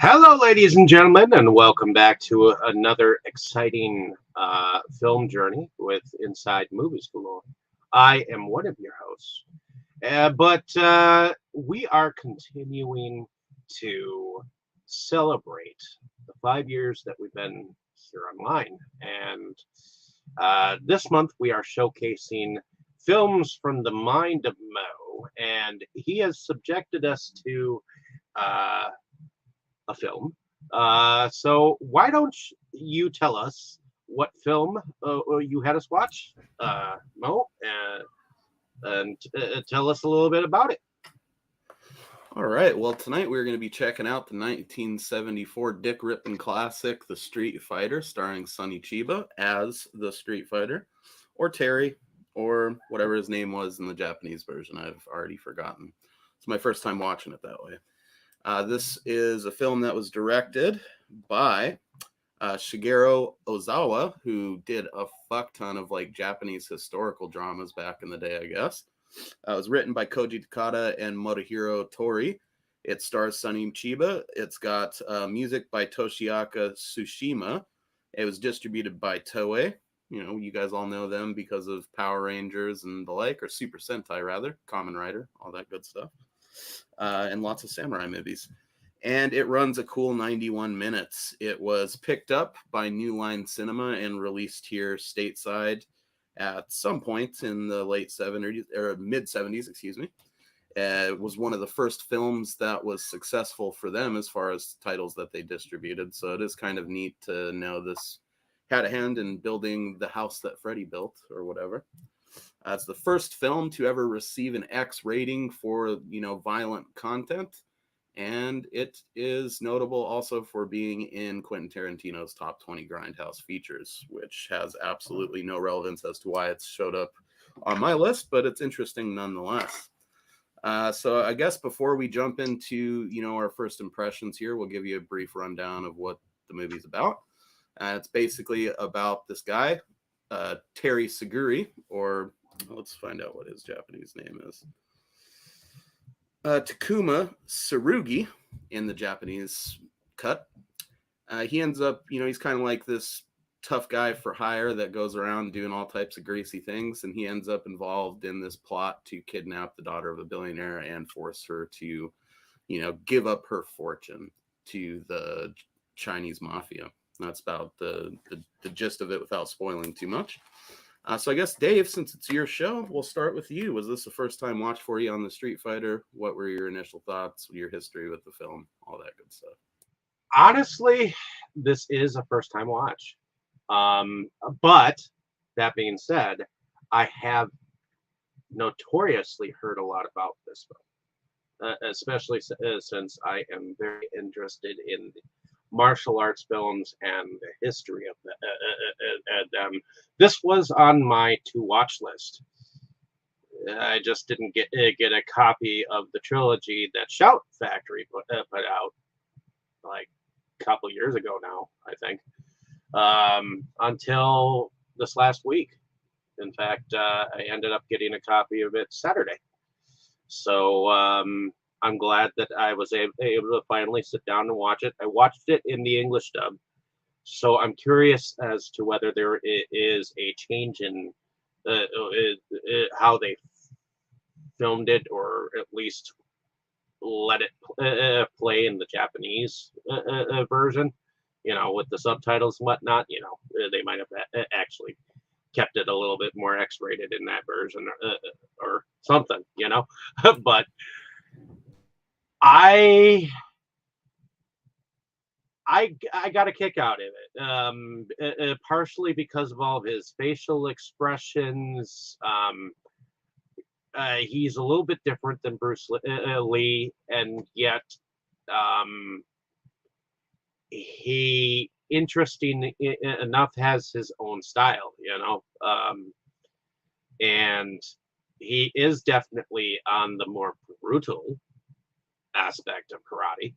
Hello, ladies and gentlemen, and welcome back to another exciting film journey with Inside Movies Galore. I am one of your hosts, but we are continuing to celebrate the 5 years that we've been here online. And this month we are showcasing films from the mind of Mo, and he has subjected us to uh, a film. So why don't you tell us what film you had us watch, Mo, and tell us a little bit about it. All right. Well, tonight we're going to be checking out the 1974 Dick Rippin classic, The Street Fighter, starring Sonny Chiba as the Street Fighter, or Terry, or whatever his name was in the Japanese version. I've already forgotten. It's my first time watching it that way. This is a film that was directed by Shegehiro Ozawa, who did a fuck ton of like Japanese historical dramas back in the day, I guess. It was written by Koji Takada and Morihiro Tori. It stars Sonny Chiba. It's got music by Toshiaka Tsushima. It was distributed by Toei. You know, you guys all know them because of Power Rangers and the like, or Super Sentai rather, Kamen Rider, all that good stuff. And lots of samurai movies. And it runs a cool 91 minutes. It was picked up by New Line Cinema and released here stateside at some point in the late 70s, or mid 70s, excuse me. It was one of the first films that was successful for them as far as titles that they distributed. So it is kind of neat to know this had a hand in building the house that Freddy built or whatever. It's the first film to ever receive an X rating for, violent content. And it is notable also for being in Quentin Tarantino's top 20 Grindhouse features, which has absolutely no relevance as to why it's showed up on my list, but it's interesting nonetheless. So I guess before we jump into, our first impressions here, we'll give you a brief rundown of what the movie's about. It's basically about this guy, Terry Seguri, or let's find out what his Japanese name is. Takuma Tsurugi in the Japanese cut. He ends up, he's kind of like this tough guy for hire that goes around doing all types of greasy things, and he ends up involved in this plot to kidnap the daughter of a billionaire and force her to, give up her fortune to the Chinese mafia. That's about the gist of it without spoiling too much. So I guess, Dave, since it's your show, we'll start with you. Was this the first time watch for you on the Street Fighter? What were your initial thoughts, your history with the film, all that good stuff? Honestly, this is a first time watch. But that being said, I have notoriously heard a lot about this film, especially since I am very interested in martial arts films and the history of them. This was on my to watch list. I just didn't get a copy of the trilogy that Shout Factory put out like a couple years ago now, I think, until this last week. In fact, I ended up getting a copy of it Saturday. So I'm glad that I was able to finally sit down and watch it. I watched it in the English dub, so I'm curious as to whether there is a change in how they filmed it, or at least let it play in the Japanese version, with the subtitles and whatnot. They might have actually kept it a little bit more X-rated in that version, or something, but I got a kick out of it, partially because of all of his facial expressions. He's a little bit different than Bruce Lee, and yet he, interesting enough, has his own style, and he is definitely on the more brutal aspect of karate,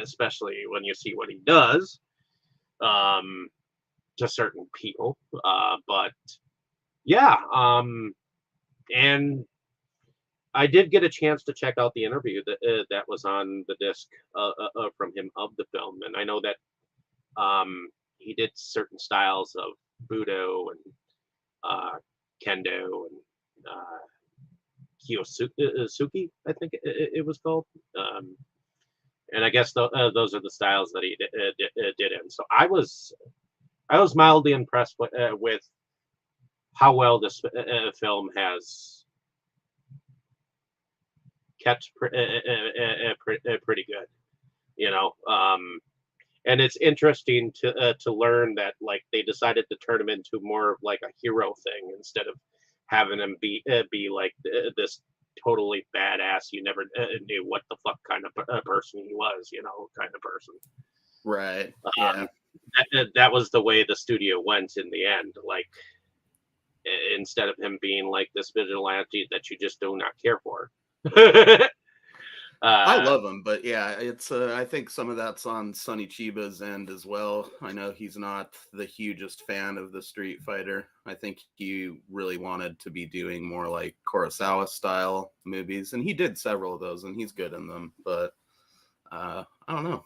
especially when you see what he does to certain people. But yeah, and I did get a chance to check out the interview that was on the disc from him of the film, and I know that he did certain styles of Budo and Kendo and Kyosuke, I think it was called. And I guess those are the styles that he did in. So I was mildly impressed with how well this film has kept pretty good, you know. And it's interesting to learn that like they decided to turn him into more of like a hero thing instead of having him be like this totally badass. You never knew what the fuck kind of person he was, you know, kind of person. Right. Yeah. That was the way the studio went in the end. Like instead of him being like this vigilante that you just do not care for. I love him, but yeah, it's I think some of that's on Sonny Chiba's end as well. I know he's not the hugest fan of the Street Fighter. I think he really wanted to be doing more like Kurosawa style movies, and he did several of those, and he's good in them. But I don't know.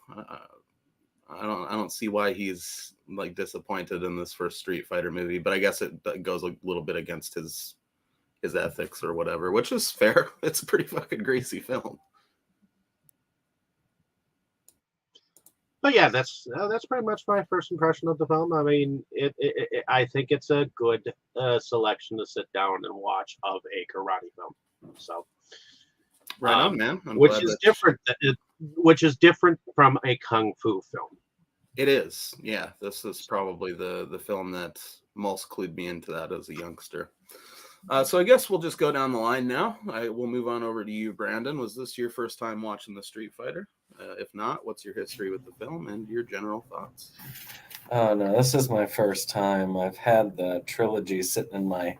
I don't see why he's like disappointed in this first Street Fighter movie. But I guess it goes a little bit against his ethics or whatever, which is fair. It's a pretty fucking greasy film. But yeah, that's pretty much my first impression of the film. I mean, I think it's a good selection to sit down and watch of a karate film. So, right on, man. Which is different from a kung fu film. It is, yeah. This is probably the film that most clued me into that as a youngster. So I guess we'll just go down the line now. We'll move on over to you, Brandon. Was this your first time watching The Street Fighter? If not, what's your history with the film and your general thoughts? Oh, no, this is my first time. I've had the trilogy sitting in my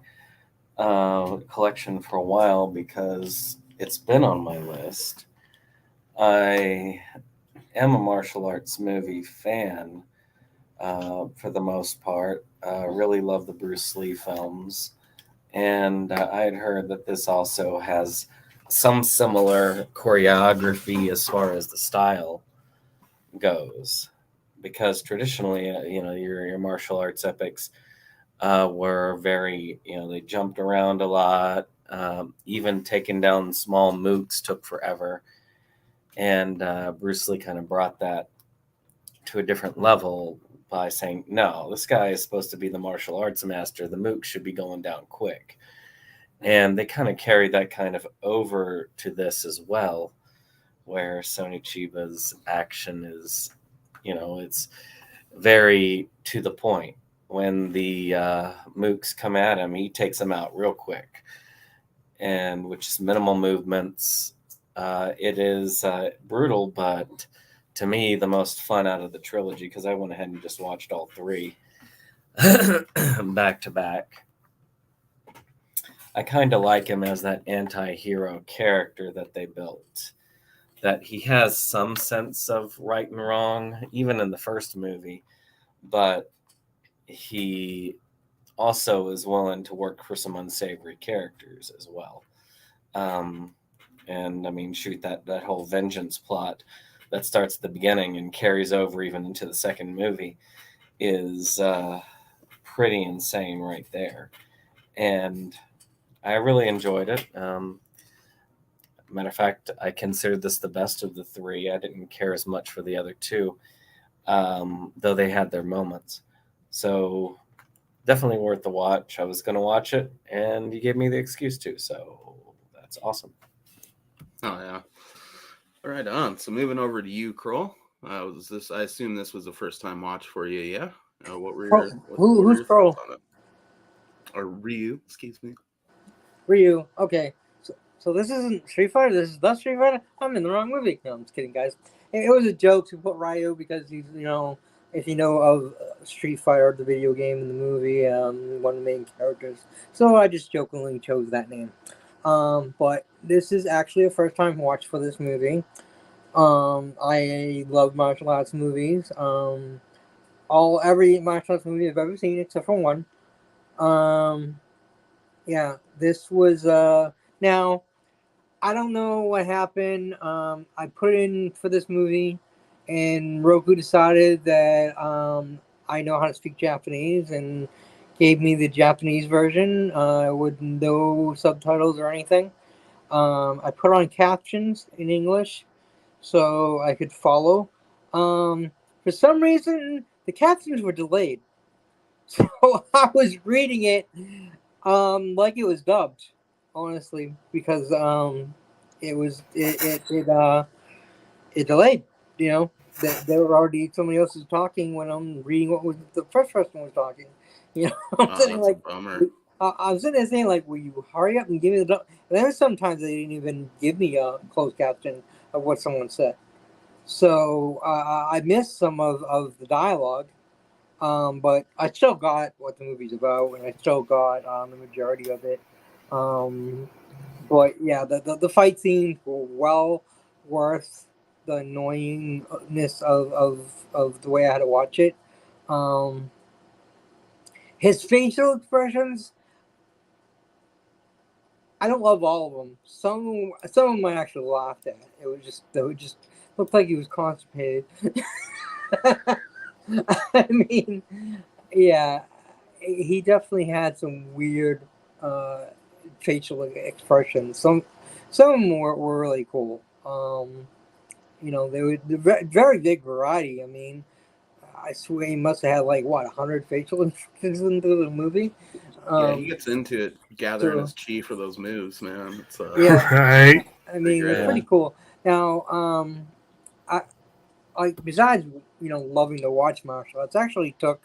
collection for a while because it's been on my list. I am a martial arts movie fan for the most part. Really love the Bruce Lee films. And I had heard that this also has some similar choreography as far as the style goes, because traditionally, your martial arts epics were very, they jumped around a lot. Even taking down small mooks took forever, and Bruce Lee kind of brought that to a different level by saying, no, this guy is supposed to be the martial arts master. The mook should be going down quick. And they kind of carried that kind of over to this as well, where Sonny Chiba's action is, it's very to the point. When the mooks come at him, he takes them out real quick, and which is minimal movements. It is brutal, but to me, the most fun out of the trilogy, because I went ahead and just watched all three back to back. I kind of like him as that anti-hero character that they built. That he has some sense of right and wrong, even in the first movie, but he also is willing to work for some unsavory characters as well. And I mean, shoot, that whole vengeance plot that starts at the beginning and carries over even into the second movie is pretty insane right there. And I really enjoyed it. Matter of fact, I considered this the best of the three. I didn't care as much for the other two, though they had their moments. So definitely worth the watch. I was going to watch it, and you gave me the excuse to, so that's awesome. Oh, yeah. Right on. So moving over to you, Kroll. Was this? I assume this was a first-time watch for you, yeah? What were your who's Kroll? Or Ryu, excuse me. Ryu. Okay. So this isn't Street Fighter. This is the Street Fighter. I'm in the wrong movie. No, I'm just kidding, guys. It was a joke to put Ryu because he's, if you know of Street Fighter, the video game and the movie, one of the main characters. So I just jokingly chose that name. But this is actually a first time watch for this movie. I love martial arts movies. Every martial arts movie I've ever seen except for one. Yeah, this was now I don't know what happened. I put in for this movie, and Roku decided that I know how to speak Japanese and gave me the Japanese version with no subtitles or anything. I put on captions in English so I could follow. For some reason, the captions were delayed, so I was reading it like it was dubbed, honestly, because it delayed. You know, that there were already somebody else was talking when I'm reading what was the first person was talking. You know, I'm Oh, sitting that's a like, bummer. I'm sitting there saying like, "Will you hurry up and give me the?" And then sometimes they didn't even give me a closed caption of what someone said, so I missed some of the dialogue. But I still got what the movie's about, and I still got the majority of it. Um, but yeah, the fight scenes were well worth the annoyingness of the way I had to watch it. Um, his facial expressions, I don't love all of them. Some of them I actually laughed at. It would just looked like he was constipated. I mean, yeah, he definitely had some weird uh, facial expressions. Some of them were really cool. You know, they were very big variety. I mean, I swear he must have had like what 100 facial expressions into the movie. Yeah, he Um, gets into it gathering so his chi for those moves, man. It's yeah, Right. I mean, it's great. pretty cool. Now, I like besides loving to watch martial arts, I actually took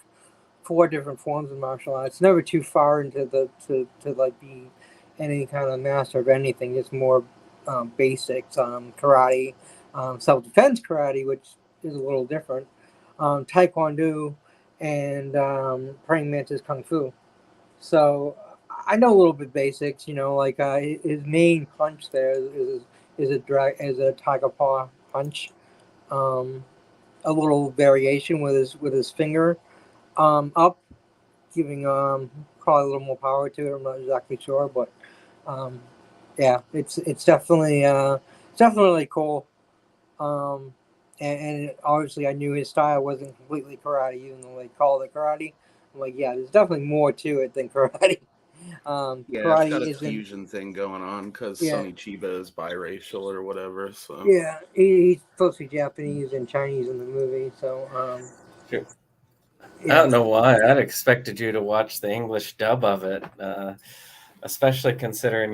4 different forms of martial arts. Never too far into to like be any kind of master of anything. It's more basics, karate, self-defense karate, which is a little different, taekwondo, and praying mantis kung fu. So I know a little bit basics. Like his main punch there is a tiger paw punch. Um, a little variation with his finger up, giving probably a little more power to it. I'm not exactly sure, but um, yeah, it's definitely cool. Um, and obviously, I knew his style wasn't completely karate, even though they call it karate. I'm like, yeah, there's definitely more to it than karate. Yeah, it's got Karate a isn't. fusion thing going on because Yeah, Sonny Chiba is biracial or whatever. So yeah, he's supposed to be Japanese and Chinese in the movie, so Shoot. I yeah. don't know why. I'd expected you to watch the English dub of it, especially considering,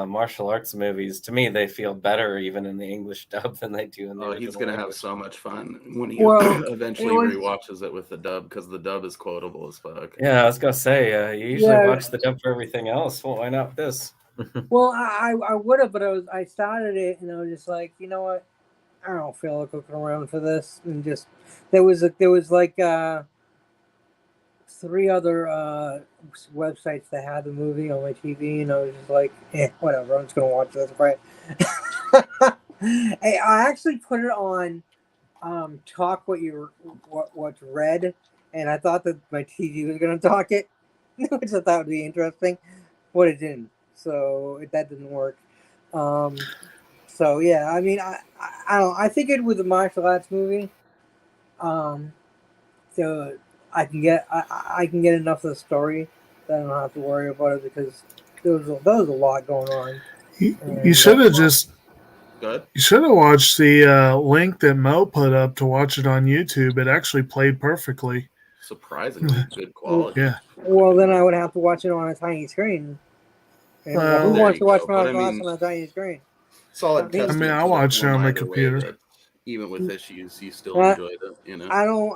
martial arts movies. To me, they feel better even in the English dub than they do in the oh, he's original gonna have language. so much fun when he Well, it eventually was rewatches it with the dub because the dub is quotable as fuck. Yeah, I was gonna say, you usually yeah. watch the dub for everything else. Well, why not this? Well, I would have, but I started it and I was just like, you know what? I don't feel like looking around for this, and just there was like 3 other websites that had the movie on my TV, and I was just like, whatever. I'm just gonna watch this, right? Hey, I actually put it on talk what's read, and I thought that my TV was gonna talk it, which I thought would be interesting, but it didn't. So that didn't work. Um, so yeah, I mean, I don't. I think it was a martial arts movie. Um, so I can get enough of the story that I don't have to worry about it because there was a lot going on. You And should have Good. you should have watched the link that Mo put up to watch it on YouTube. It actually played perfectly. Surprisingly good quality. Yeah. well, then I would have to watch it on a tiny screen. And well, who Well, There wants you to watch go. But I martial arts mean, on a tiny screen? solid Not me. I mean, testament I to the watched it film on my either way computer. that even with issues, you still Well, enjoyed it. You know. I don't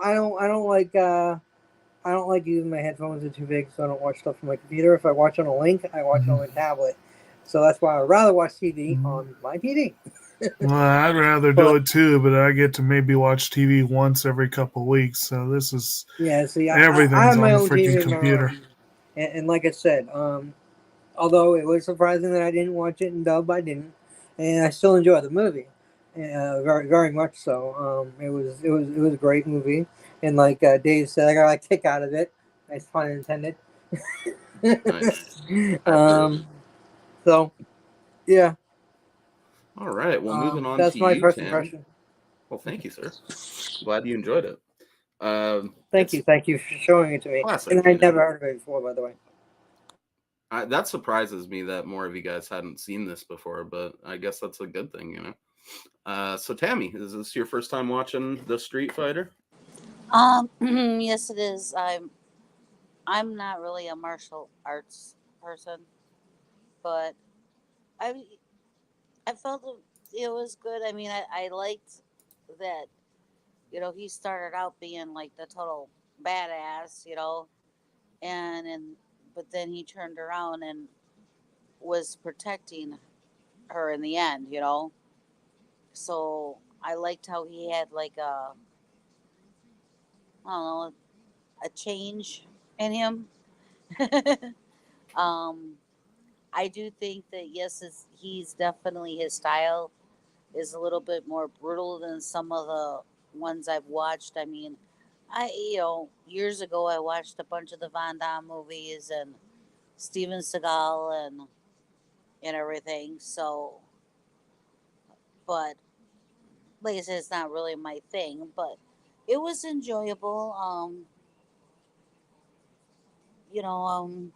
like using my headphones. They're too big, so I don't watch stuff on my computer. If I watch on a link, I watch it on my tablet. So that's why I'd rather watch TV on my TV. Well, I'd rather do But it too, but I get to maybe watch TV once every couple of weeks. So this is yeah, see, I everything's have my on the own freaking TV computer. now, and like I said, although it was surprising that I didn't watch it in dub, I didn't, and I still enjoyed the movie, very very much so. It was a great movie, and like Dave said, I got a kick out of it. Nice pun intended. Nice. um, so yeah, All right. Well, moving on That's to my you, first Tam. impression. Well, thank you, sir. Glad you enjoyed it. Thank you for showing it to me. Classic, And I you know. never heard of it before, by the way. That surprises me that more of you guys hadn't seen this before, but I guess that's a good thing, you know. So, Tammy, is this your first time watching the Street Fighter? Yes, it is. I'm not really a martial arts person, but I I felt it was good. I mean, I liked that, he started out being like the total badass, and but then he turned around and was protecting her in the end. So I liked how he had like I don't know, a change in him. um, I do think that yes, he's definitely his style is a little bit more brutal than some of the ones I've watched. I mean, years ago I watched a bunch of the Van Damme movies and Steven Seagal and everything. So, but like I said, it's not really my thing, but it was enjoyable. You know,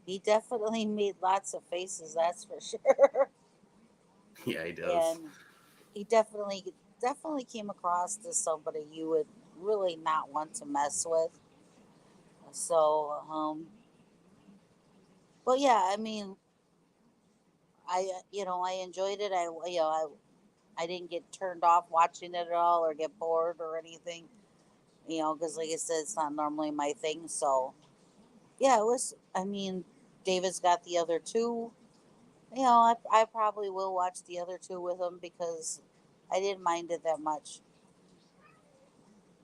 he definitely made lots of faces, that's for sure. Yeah, he does. And he definitely came across as somebody you would really not want to mess with. So, but yeah, I mean, I enjoyed it. I didn't get turned off watching it at all or get bored or anything. Because like I said, it's not normally my thing. So yeah, it was. I mean, David's got the other two. I probably will watch the other two with him because I didn't mind it that much.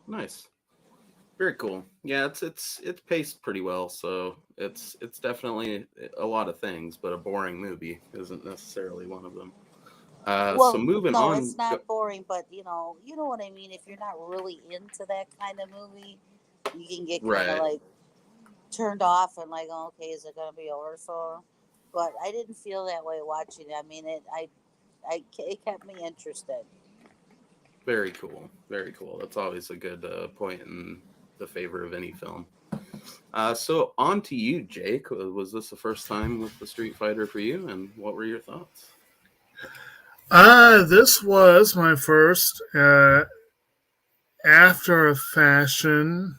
Nice. Very cool. Yeah, it's paced pretty well, so it's definitely a lot of things, but a boring movie isn't necessarily one of them. So Well, moving no, on. it's not boring, but you know what I mean. If you're not really into that kind of movie, you can get kind of Right. like turned off and like, oh, okay, is it gonna be over? So, but I didn't feel that way watching it. I mean, it kept me interested. Very cool. Very cool. That's always a good point in the favor of any film. So on to you, Jake. Was this the first time with the Street Fighter for you, and what were your thoughts? This was my first, after a fashion,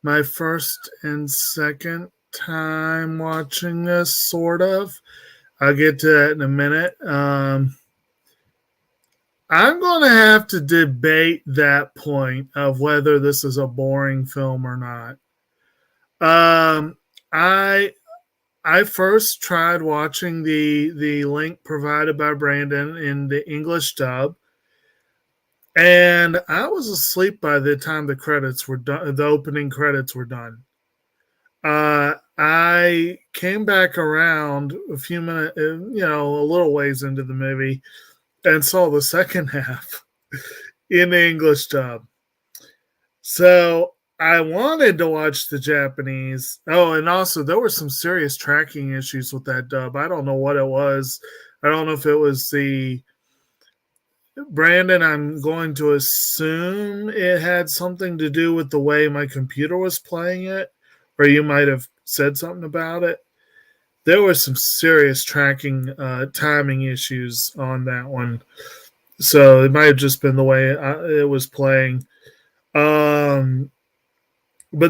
my first and second time watching this, sort of. I'll get to that in a minute. I'm going to have to debate that point of whether this is a boring film or not. I first tried watching the link provided by Brandon in the English dub, and I was asleep by the time the credits were done. The opening credits were done. I came back around a few minutes, a little ways into the movie, and saw the second half in the English dub. So I wanted to watch the Japanese. Oh, and also there were some serious tracking issues with that dub. I don't know what it was. I don't know if it was the Brandon. I'm going to assume it had something to do with the way my computer was playing it, or you might have said something about it. There were some serious tracking timing issues on that one. So it might have just been the way it was playing. But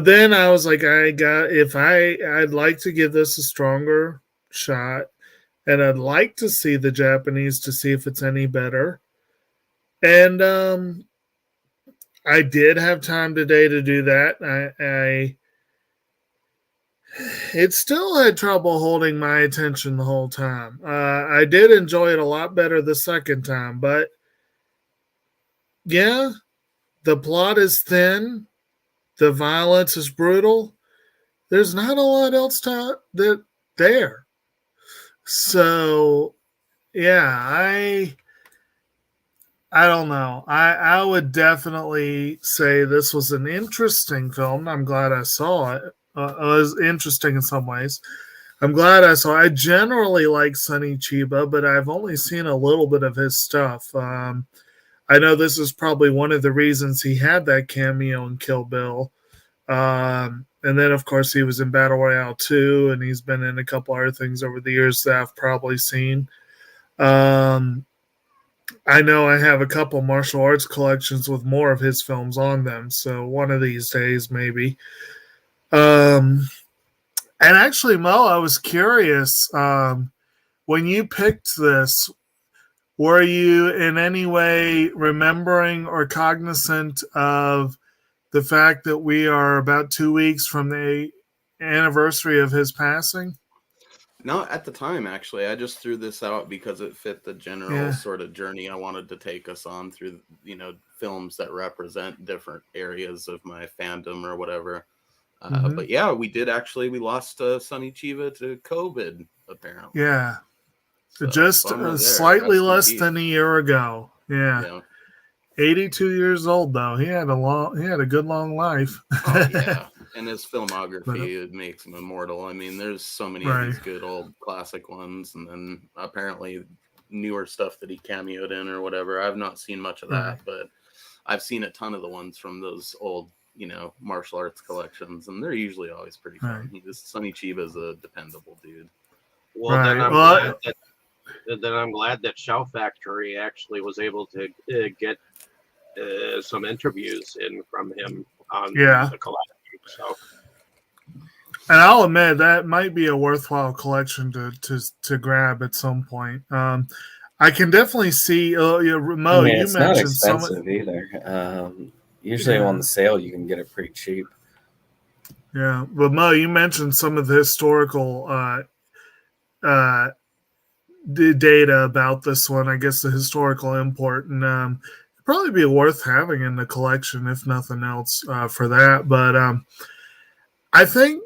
then I was like, I'd like to give this a stronger shot, and I'd like to see the Japanese to see if it's any better. And I did have time today to do that. It still had trouble holding my attention the whole time. I did enjoy it a lot better the second time, but yeah, the plot is thin. The violence is brutal. There's not a lot else there. So yeah, I don't know. I would definitely say this was an interesting film. I'm glad I saw it. It was interesting in some ways. I'm glad I saw. I generally like Sonny Chiba, but I've only seen a little bit of his stuff. I know this is probably one of the reasons he had that cameo in Kill Bill. And then, of course, he was in Battle Royale 2, and he's been in a couple other things over the years that I've probably seen. I know I have a couple martial arts collections with more of his films on them, so one of these days, maybe. And actually, Mo, I was curious. When you picked this, were you in any way remembering or cognizant of the fact that we are about 2 weeks from the anniversary of his passing? Not at the time, actually. I just threw this out because it fit the general sort of journey I wanted to take us on through, films that represent different areas of my fandom or whatever. But yeah, we lost Sonny Chiba to COVID, apparently. Yeah. So, just slightly less than a year ago. Yeah. 82 years old though. He had a good long life. Oh yeah. And his filmography, it makes him immortal. I mean, there's so many of these good old classic ones, and then apparently newer stuff that he cameoed in or whatever. I've not seen much of that, but I've seen a ton of the ones from those old, martial arts collections, and they're usually always pretty fun. Sonny Chiba is a dependable dude. Well, then I'm glad that Shout Factory actually was able to get some interviews in from him on the collection. So, and I'll admit that might be a worthwhile collection to grab at some point. I can definitely see. Mo, you it's mentioned not expensive either. Usually on the sale, you can get it pretty cheap. Yeah, but Mo, you mentioned some of the historical the data about this one. I guess the historical import, and it'd probably be worth having in the collection, if nothing else, for that. But I think,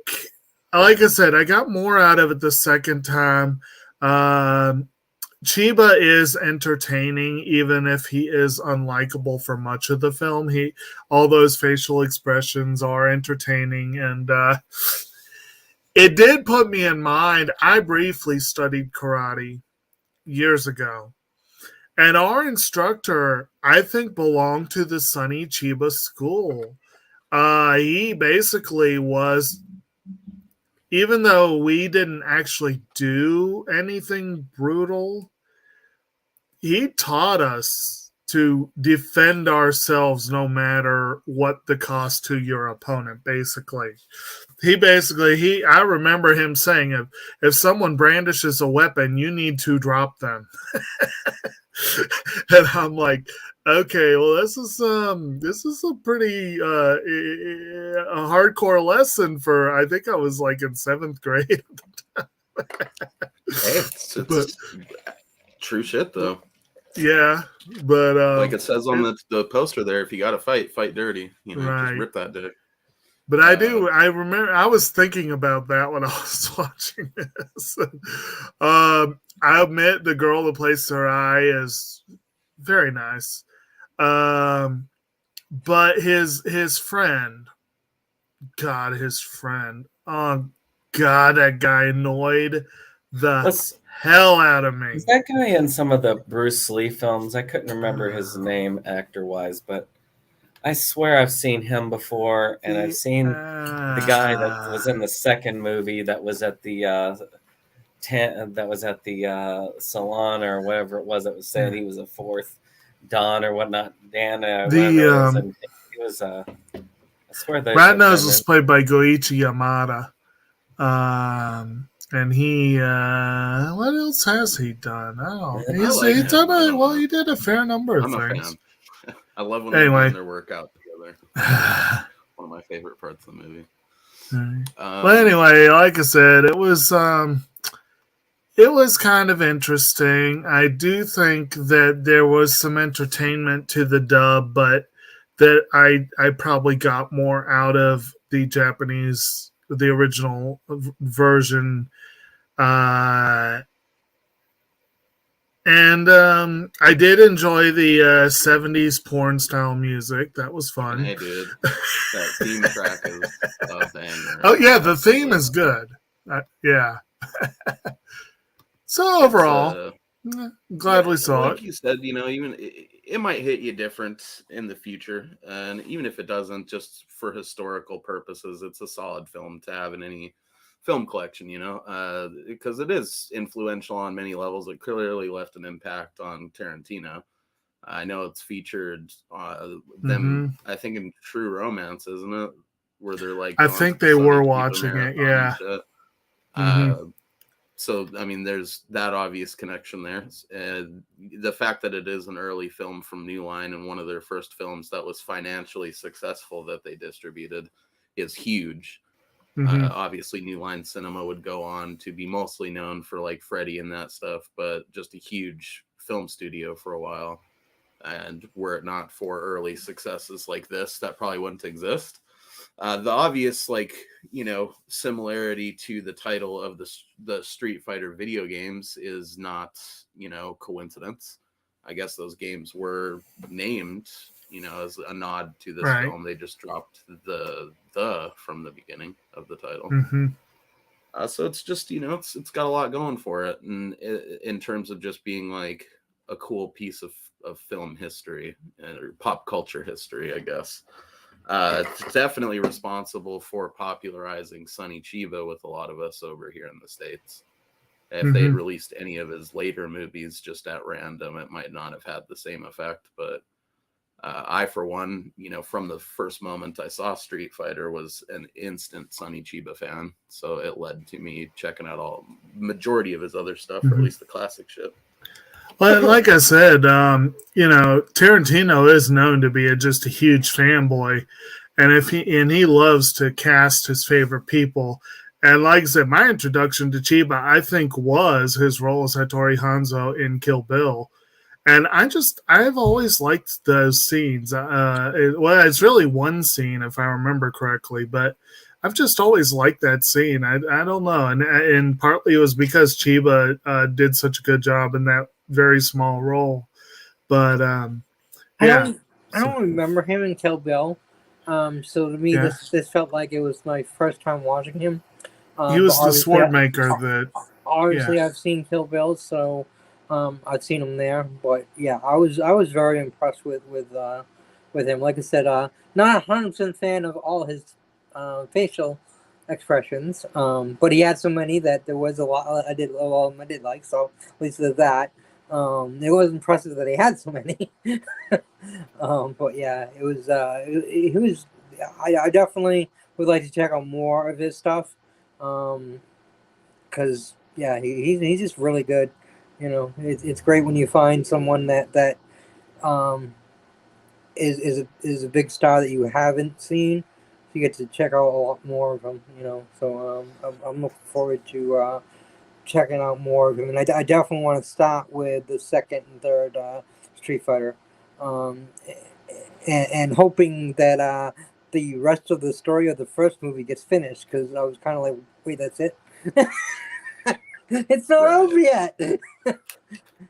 like I said, I got more out of it the second time. Chiba is entertaining, even if he is unlikable for much of the film. All those facial expressions are entertaining, and it did put me in mind. I briefly studied karate years ago, and our instructor, I think, belonged to the Sonny Chiba school. He basically was, even though we didn't actually do anything brutal, he taught us to defend ourselves no matter what the cost to your opponent, basically. I remember him saying, if someone brandishes a weapon, you need to drop them. And I'm like, okay, well, this is a pretty a hardcore lesson for, I think I was like in 7th grade. It's true shit though. Yeah, but like it says on the poster there, if you got to fight dirty. Just rip that dick. But I remember I was thinking about that when I was watching this. I admit the girl that plays Sarai is very nice. But his friend, oh God, that guy annoyed the hell out of me. Is that guy in some of the Bruce Lee films? I couldn't remember his name actor-wise, but I swear I've seen him before, and I've seen the guy that was in the second movie that was at the salon or whatever it was that was saying he was a fourth Don or whatnot. Dan, he was I swear that Rat Nose was played by Goichi Yamada. And he, what else has he done? He did a fair number of things. I love when they're doing their workout together. One of my favorite parts of the movie. But anyway, like I said, it was kind of interesting. I do think that there was some entertainment to the dub, but that I probably got more out of the original version. And I did enjoy the 70s porn style music. That was fun. Hey, dude. That theme track is a banger. Oh, yeah, the theme is good. Yeah. So overall, gladly saw like it. you said, even it might hit you different in the future, and even if it doesn't, just for historical purposes, it's a solid film to have in any film collection, because it is influential on many levels. It clearly left an impact on Tarantino. I know it's featured them, I think, in True Romance, isn't it? Where they're like, I going think to they the Sonny were Chiba watching it, marathon and yeah. shit. Mhm. So, I mean, there's that obvious connection there. The fact that it is an early film from New Line and one of their first films that was financially successful that they distributed is huge. Mhm. Obviously, New Line Cinema would go on to be mostly known for like Freddy and that stuff, but just a huge film studio for a while. And were it not for early successes like this, that probably wouldn't exist. The obvious, similarity to the title of the Street Fighter video games is not, coincidence. I guess those games were named, as a nod to this Right. film. They just dropped the from the beginning of the title. Mhm. So it's just, it's got a lot going for it, and in terms of just being like a cool piece of film history or pop culture history, I guess. It's definitely responsible for popularizing Sonny Chiba with a lot of us over here in the States. If they had released any of his later movies just at random, it might not have had the same effect. But I, for one, from the first moment I saw Street Fighter, was an instant Sonny Chiba fan. So it led to me checking out majority of his other stuff, or at least the classic shit. Well, like I said, Tarantino is known to be just a huge fanboy, and he loves to cast his favorite people. And like I said, my introduction to Chiba, I think, was his role as Hattori Hanzo in Kill Bill. And I've always liked those scenes. It's really one scene, if I remember correctly, but I've just always liked that scene. I don't know, and partly it was because Chiba did such a good job in that very small role. But I yeah, don't remember him in Kill Bill. So to me, yeah, this felt like it was my first time watching him. he But was the sword maker that. obviously Yeah. I've seen Kill Bill, so I've seen him there. But yeah, I was very impressed with him. Like I said, not 100% fan of all his facial expressions, but he had so many that there was a lot I did like. So at least there's that. It was impressive that he had so many. But yeah, it was. He was. I definitely would like to check out more of his stuff. Because yeah, he's just really good. It's great when you find someone that um is a big star that you haven't seen. You get to check out a lot more of him. So I'm looking forward to checking out more of him, and I definitely want to start with the second and third Street Fighter, um, and hoping that the rest of the story of the first movie gets finished, because I was kind of like, wait, that's it. It's not over yet.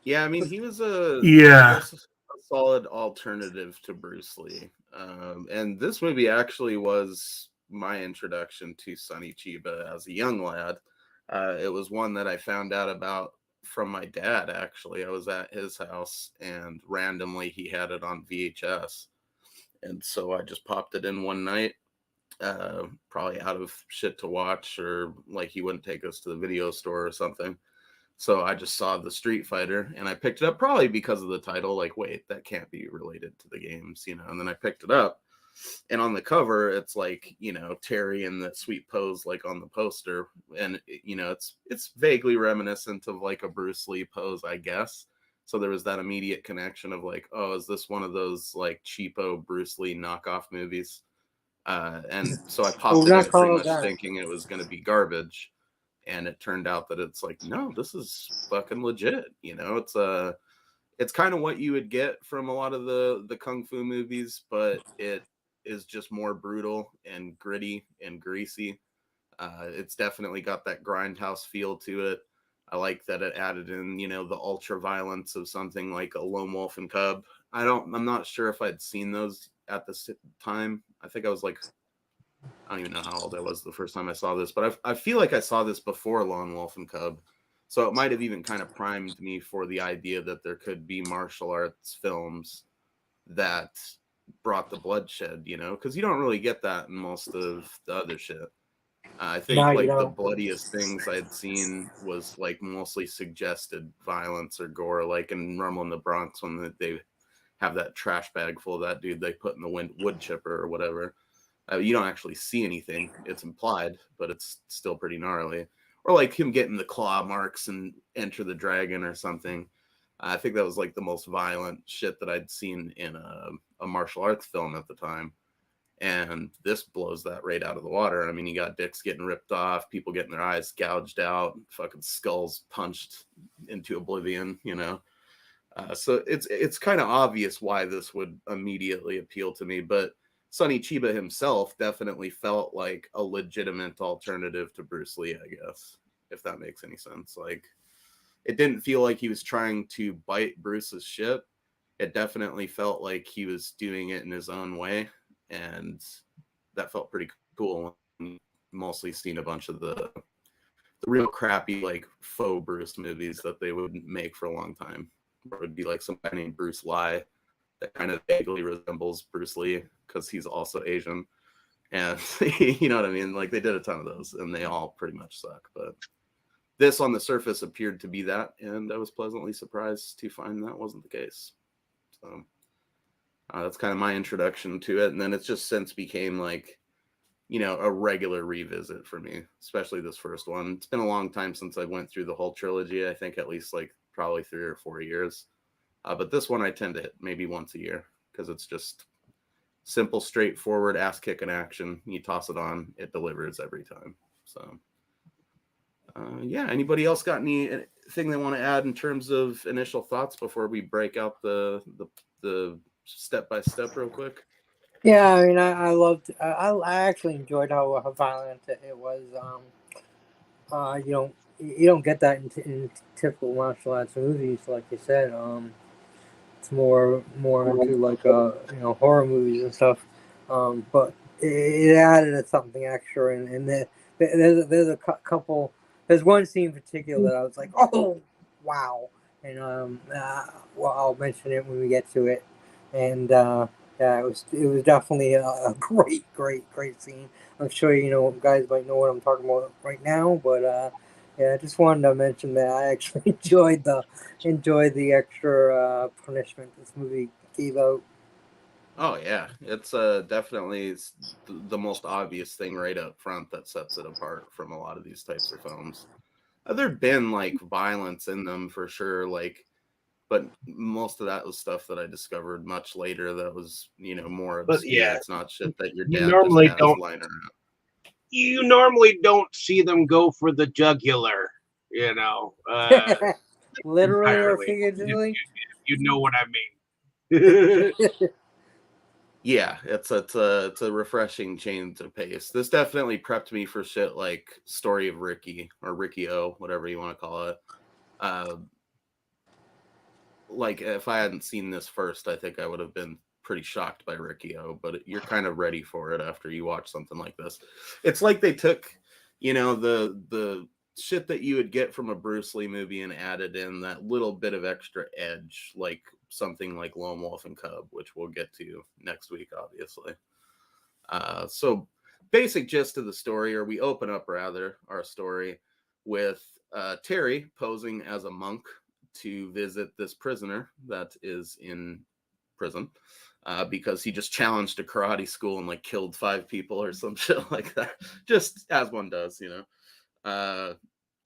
Yeah, I mean, he was I guess, a solid alternative to Bruce Lee. And this movie actually was my introduction to Sonny Chiba as a young lad. It was one that I found out about from my dad, actually. I was at his house, and randomly he had it on VHS. And so I just popped it in one night, probably out of shit to watch, or like he wouldn't take us to the video store or something. So I just saw the Street Fighter and I picked it up, probably because of the title. Like, wait, that can't be related to the games, And then I picked it up, and on the cover, it's like, Terry in that sweet pose, like on the poster, and it's vaguely reminiscent of like a Bruce Lee pose, I guess. So there was that immediate connection of like, oh, is this one of those like cheapo Bruce Lee knockoff movies? And so I popped it in pretty much thinking it was going to be garbage. And it turned out that it's like, no, this is fucking legit. It's kind of what you would get from a lot of the kung fu movies, but it is just more brutal and gritty and greasy. It's definitely got that grindhouse feel to it. I like that it added in, the ultra violence of something like a Lone Wolf and Cub. I'm not sure if I'd seen those at the time. I think I was like, don't even know how old I was the first time I saw this, but I feel like I saw this before Lone Wolf and Cub. So it might have even kind of primed me for the idea that there could be martial arts films that brought the bloodshed, you know, because you don't really get that in most of the other shit. I think No, you like the don't. bloodiest things I'd seen was like mostly suggested violence or gore, like in Rumble in the Bronx when they have that trash bag full of that dude they put in the wood chipper or whatever. You don't actually see anything. It's implied, but it's still pretty gnarly. Or like him getting the claw marks and Enter the Dragon or something. I think that was like the most violent shit that I'd seen in a martial arts film at the time. And this blows that right out of the water. I mean, you got dicks getting ripped off, people getting their eyes gouged out, fucking skulls punched into oblivion, you know. So it's kind of obvious why this would immediately appeal to me. But Sonny Chiba himself definitely felt like a legitimate alternative to Bruce Lee, I guess, if that makes any sense. Like, it didn't feel like he was trying to bite Bruce's shit. It definitely felt like he was doing it in his own way. And that felt pretty cool. Mostly seen a bunch of the real crappy, like, faux Bruce movies that they would make for a long time. It would be like some guy named Bruce Lee that kind of vaguely resembles Bruce Lee because he's also Asian. And you know what I mean? Like, they did a ton of those and they all pretty much suck. But this on the surface appeared to be that. And I was pleasantly surprised to find that wasn't the case. So that's kind of my introduction to it. And then it's just since became like, you know, a regular revisit for me, especially this first one. It's been a long time since I went through the whole trilogy. I think at least like probably 3 or 4 years. But this one I tend to hit maybe once a year because it's just simple, straightforward, ass-kicking action. You toss it on, it delivers every time. So, yeah. Anybody else got anything they want to add in terms of initial thoughts before we break out the step-by-step real quick? Yeah, I mean, I loved. I actually enjoyed how violent it was. You don't get that in typical martial arts movies, like you said. It's more into like horror movies and stuff. But it added something extra, and there's a couple. There's one scene in particular that I was like, oh wow, and well, I'll mention it when we get to it, and yeah, it was definitely a great scene. I'm sure guys might know what I'm talking about right now, but yeah, I just wanted to mention that I actually enjoyed the extra punishment this movie gave out. Oh yeah, it's definitely the most obvious thing right up front that sets it apart from a lot of these types of films. There've been like violence in them for sure, like, but most of that was stuff that I discovered much later that was more obscure. But yeah, it's not shit that your you dad normally just has don't- lying around. You normally don't see them go for the jugular, Literally or entirely. figuratively. You know what I mean. Yeah, it's a refreshing change of pace. This definitely prepped me for shit like Story of Ricky or Ricky O, whatever you want to call it. Like if I hadn't seen this first, I think I would have been pretty shocked by Ricky O, but you're kind of ready for it after you watch something like this. It's like they took, the shit that you would get from a Bruce Lee movie and added in that little bit of extra edge, like something like Lone Wolf and Cub, which we'll get to next week, obviously. So basic gist of the story, or we open up rather our story with Terry posing as a monk to visit this prisoner that is in prison because he just challenged a karate school and like killed 5 people or some shit like that, just as one does,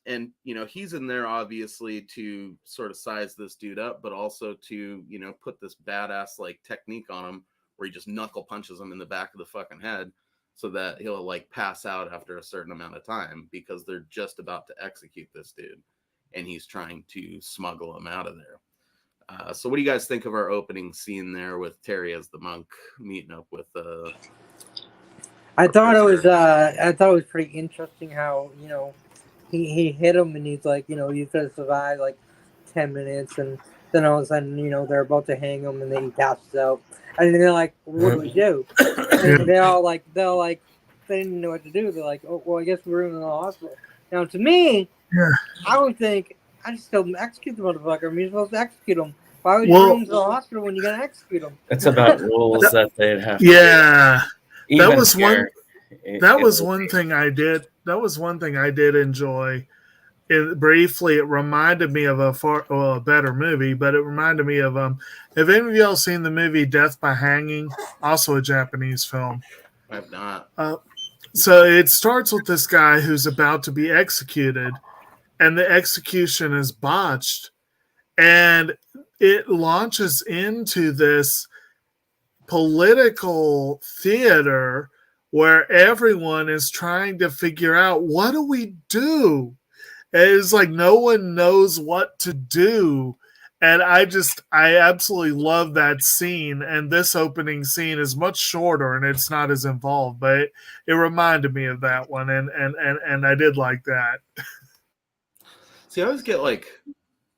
and he's in there obviously to sort of size this dude up, but also to put this badass like technique on him where he just knuckle punches him in the back of the fucking head so that he'll like pass out after a certain amount of time because they're just about to execute this dude and he's trying to smuggle him out of there. So what do you guys think of our opening scene there with Terry as the monk meeting up with I thought it was pretty interesting how he hit him and he's like he's gonna survive like 10 minutes and then all of a sudden they're about to hang him and then he passes out and then they're like, what do we do? And they're all like they didn't know what to do. They're like, oh, well, I guess we're in the hospital. Now, to me, Yeah. I would think, I just tell them, execute the motherfucker. I mean, you're supposed to execute him. Why would you Well- bring him to the hospital when you're going to execute him? It's about rules that they'd have to Yeah. do. Even was one- here, That it was would one be- thing I did. That was one thing I did enjoy. Briefly, it reminded me of a better movie, but it reminded me of Have any of y'all seen the movie Death by Hanging? Also a Japanese film. I've not. So it starts with this guy who's about to be executed, and the execution is botched, and it launches into this political theater where everyone is trying to figure out, what do we do? And it's like no one knows what to do. And I absolutely love that scene. And this opening scene is much shorter and it's not as involved, but it reminded me of that one. And I did like that. See, I always get like,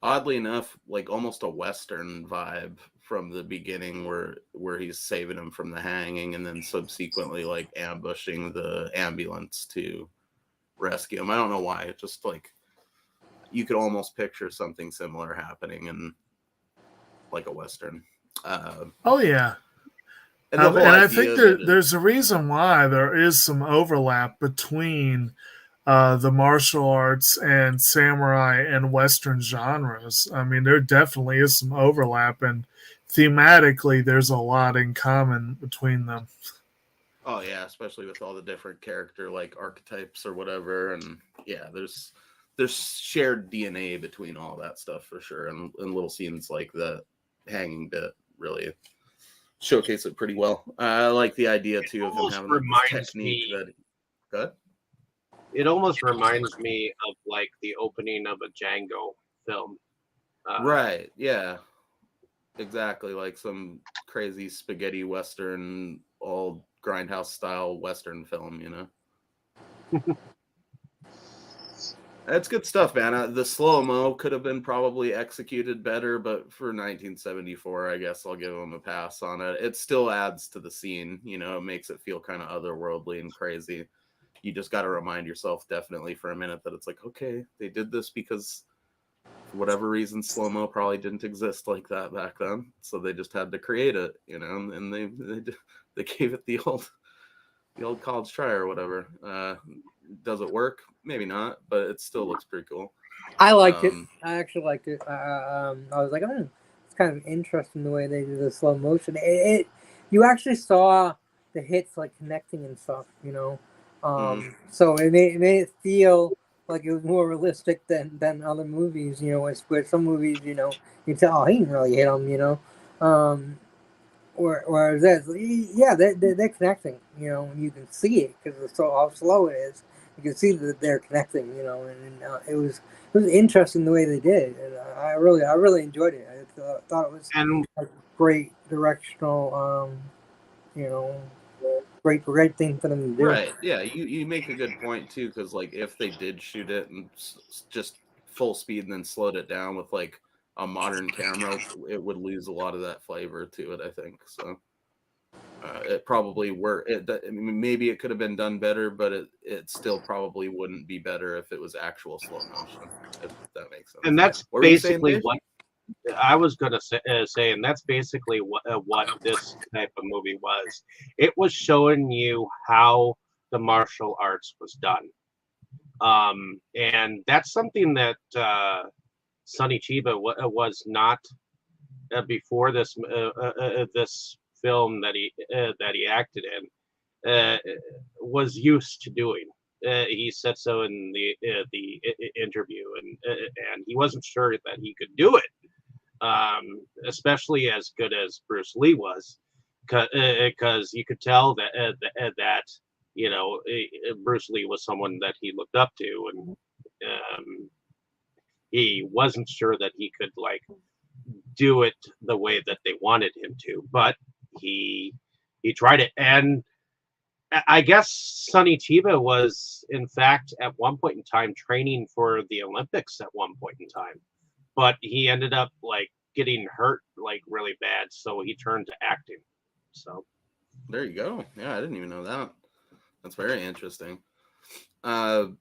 oddly enough, like almost a Western vibe from the beginning where he's saving him from the hanging and then subsequently like ambushing the ambulance to rescue him. I don't know why. It's just like you could almost picture something similar happening in like a Western. Oh, yeah. And, the whole I idea think there's a reason why there is some overlap between the martial arts and samurai and Western genres. I mean, there definitely is some overlap, and thematically, there's a lot in common between them. Oh yeah, especially with all the different character like archetypes or whatever, and yeah, there's shared DNA between all that stuff for sure, and little scenes like the hanging bit really showcase it pretty well. I like the idea too of him having like, this technique that. Good. It almost reminds me of like the opening of a Django film. Right. Yeah. Exactly. Like some crazy spaghetti Western, all grindhouse style Western film, you know? That's good stuff, man. The slow-mo could have been probably executed better, but for 1974, I guess I'll give them a pass on it. It still adds to the scene, you know, it makes it feel kind of otherworldly and crazy. You just got to remind yourself definitely for a minute that it's like, okay, they did this because for whatever reason, slow-mo probably didn't exist like that back then. So they just had to create it, you know, and they gave it the old college try or whatever. Does it work? Maybe not, but it still looks pretty cool. I liked it. I actually liked it. I was like, oh, it's kind of interesting the way they do the slow motion. You actually saw the hits like connecting and stuff, you know. So it made it feel like it was more realistic than other movies, you know. Where some movies, you know, you tell, oh, he didn't really hit them, you know. Whereas this, yeah, they're connecting, you know. You can see it because of how slow it is. You can see that they're connecting, you know, and it was interesting the way they did, and I really enjoyed it. I thought it was a great directional, you know, great thing for them to do. Right? Yeah, you make a good point too, because like if they did shoot it and just full speed and then slowed it down with like a modern camera, it would lose a lot of that flavor to it, I think. So it probably maybe it could have been done better, but it still probably wouldn't be better if it was actual slow motion, if that makes sense. And that's what basically what I was going to say, and that's basically what this type of movie was. It was showing you how the martial arts was done, and that's something that Sonny Chiba was not before this this film that he acted in was used to doing. He said so in the interview, and he wasn't sure that he could do it, especially as good as Bruce Lee was, because you could tell that you know Bruce Lee was someone that he looked up to, and he wasn't sure that he could like do it the way that they wanted him to, but he tried it. And I guess Sonny Chiba was in fact at one point in time training for the Olympics at one point in time, but he ended up like getting hurt like really bad, so he turned to acting. So there you go. Yeah, I didn't even know that. That's very interesting. And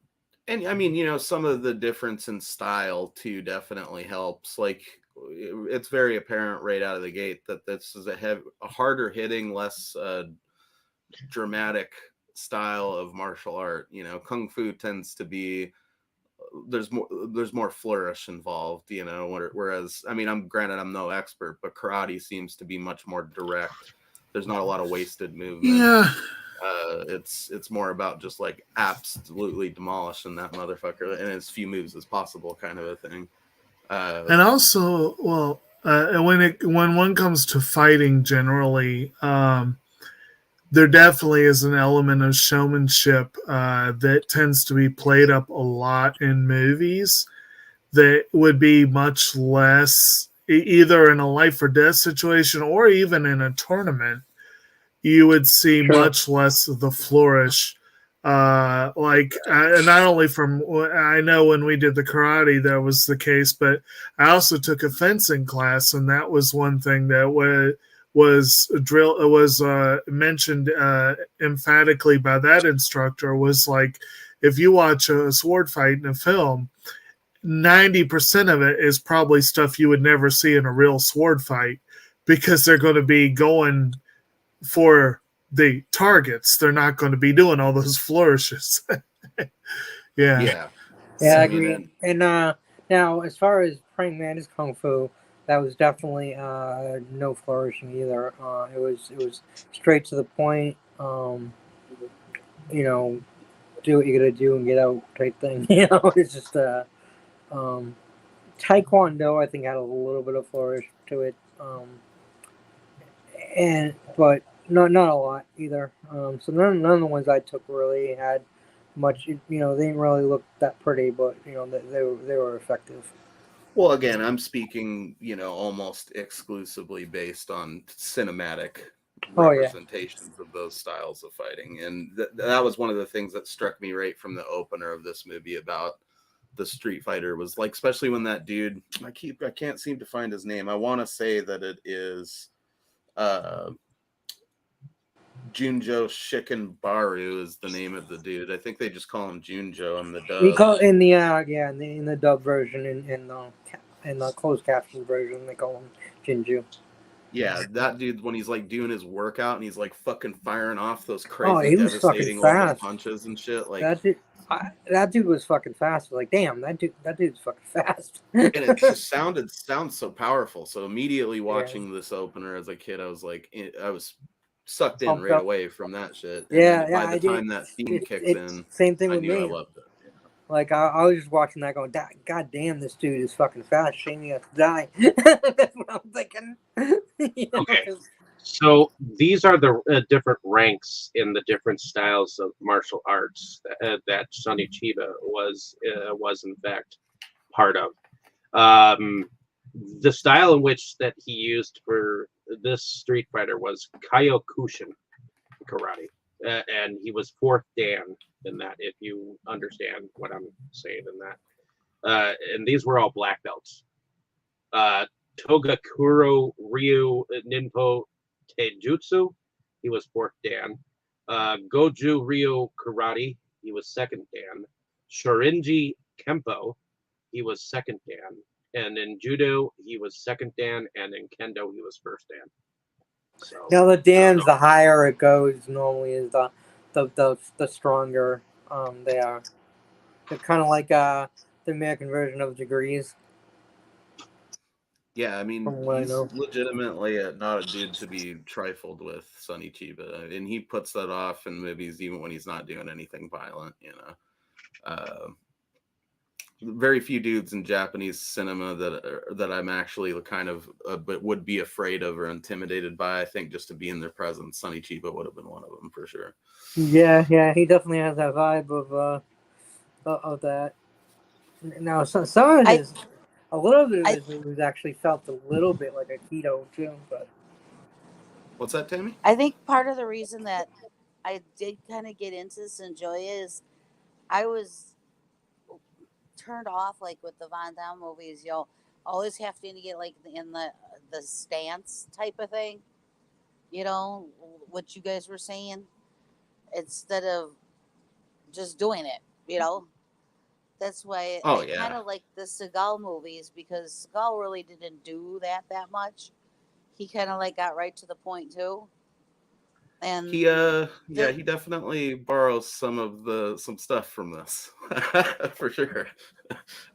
I mean, you know, some of the difference in style too definitely helps. Like, it's very apparent right out of the gate that this is a harder hitting, less dramatic style of martial art. You know, kung fu tends to be there's more flourish involved. You know, whereas I mean, I'm no expert, but karate seems to be much more direct. There's not a lot of wasted movement. Yeah. It's more about just like absolutely demolishing that motherfucker in as few moves as possible, kind of a thing. And also, well, when one comes to fighting generally, there definitely is an element of showmanship that tends to be played up a lot in movies that would be much less either in a life or death situation or even in a tournament. You would see much less of the flourish. Not only from, I know when we did the karate that was the case, but I also took a fencing class, and that was one thing that was mentioned emphatically by that instructor, was like, if you watch a sword fight in a film, 90% of it is probably stuff you would never see in a real sword fight, because they're going to be going for the targets. They're not going to be doing all those flourishes. Yeah, I agree. And now, as far as Praying Mantis Kung Fu, that was definitely no flourishing either. It was straight to the point. You know, do what you gotta do and get out type thing. You know, it's just Taekwondo, I think, had a little bit of flourish to it, but not a lot either. So none of the ones I took really had much. You know, they didn't really look that pretty, but you know, they were effective. Well, again, I'm speaking, you know, almost exclusively based on cinematic representations of those styles of fighting, and that was one of the things that struck me right from the opener of this movie about the Street Fighter, was like, especially when that dude, I can't seem to find his name. I want to say that it is Junjo Shikenbaru is the name of the dude. I think they just call him Junjo in the dub. We call in the in the dub version, in the closed caption version, they call him Jinju. Yeah, that dude, when he's like doing his workout and he's like fucking firing off those crazy he was devastating fucking looking fast. punches and shit, like that dude was fucking fast. Like, damn, that dude's fucking fast. And it just sounds so powerful. So immediately watching this opener as a kid, I was like, I was sucked in right away from that shit. And by the time that theme kicks in, same thing with I knew me. I loved it. Like, I was just watching that going, God damn, this dude is fucking fast. Shame he has to die. That's what I'm thinking. You know, Okay. So these are the different ranks in the different styles of martial arts that Sonny Chiba was in fact part of. The style in which that he used for this Street Fighter was Kyokushin karate, and he was fourth Dan in that, if you understand what I'm saying in that. And these were all black belts. Togakuro Ryu Ninpo Taijutsu, he was fourth Dan. Goju Ryu Karate, he was second Dan. Shorinji Kempo, he was second Dan. And in Judo, he was second Dan. And in Kendo, he was first Dan. So, now the Dans, the higher it goes, normally is the stronger they are. They're kind of like the American version of degrees. Yeah, I mean, he's legitimately not a dude to be trifled with, Sonny Chiba, and he puts that off in movies even when he's not doing anything violent. You know, very few dudes in Japanese cinema that I'm actually kind of but would be afraid of or intimidated by. I think just to be in their presence, Sonny Chiba would have been one of them for sure. Yeah, he definitely has that vibe of that. Now, some of his. A little bit of his movies actually felt a little bit like Aikido too, but what's that, Tammy? I think part of the reason that I did kind of get into this and enjoy it is I was turned off, like with the Van Damme movies, always having to get like in the stance type of thing, you know, what you guys were saying. instead of just doing it, you know. That's why Oh I yeah. kind of like the Seagal movies, because Seagal really didn't do that much. He kind of like got right to the point too. And He he definitely borrows some stuff from this for sure.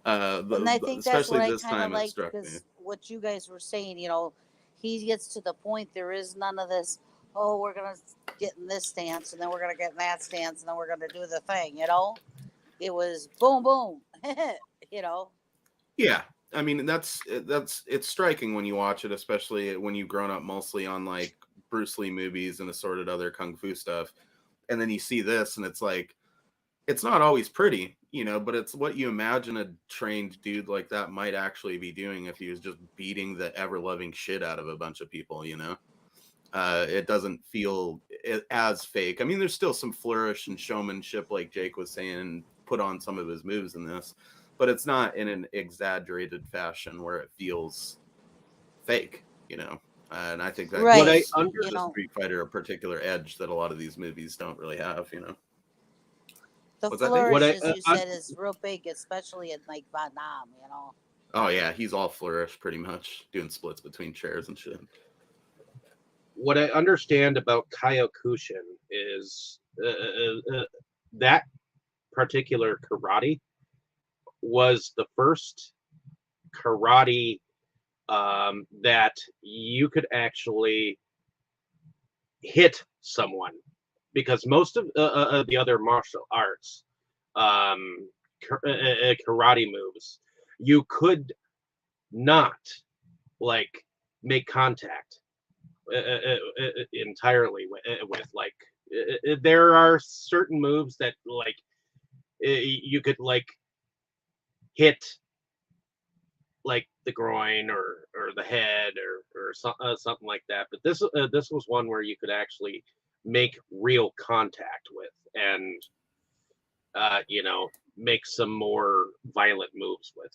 and I think that's Especially what I this kind of time it like, struck me. because what you guys were saying, you know, he gets to the point. There is none of this. Oh, we're gonna get in this stance, and then we're gonna get in that stance, and then we're gonna do the thing. You know, it was boom, boom. You know. Yeah, I mean that's it's striking when you watch it, especially when you've grown up mostly on like Bruce Lee movies and assorted other kung fu stuff, and then you see this, and it's like it's not always pretty, you know, but it's what you imagine a trained dude like that might actually be doing if he was just beating the ever loving shit out of a bunch of people, you know. It doesn't feel as fake. I mean, there's still some flourish and showmanship, like Jake was saying, and put on some of his moves in this, but it's not in an exaggerated fashion where it feels fake, you know. And I think that Right. gives You the know, Street Fighter a particular edge that a lot of these movies don't really have, you know. the What's that, Dave? flourish, as you said, is real big, especially in like Vietnam. You know. Oh yeah, he's all flourish pretty much, doing splits between chairs and shit. What I understand about Kyokushin is that particular karate was the first karate that you could actually hit someone, because most of the other martial arts karate moves, you could not like make contact entirely with like there are certain moves that like you could like hit like the groin or the head or something like that, but this was one where you could actually make real contact with, and you know, make some more violent moves with.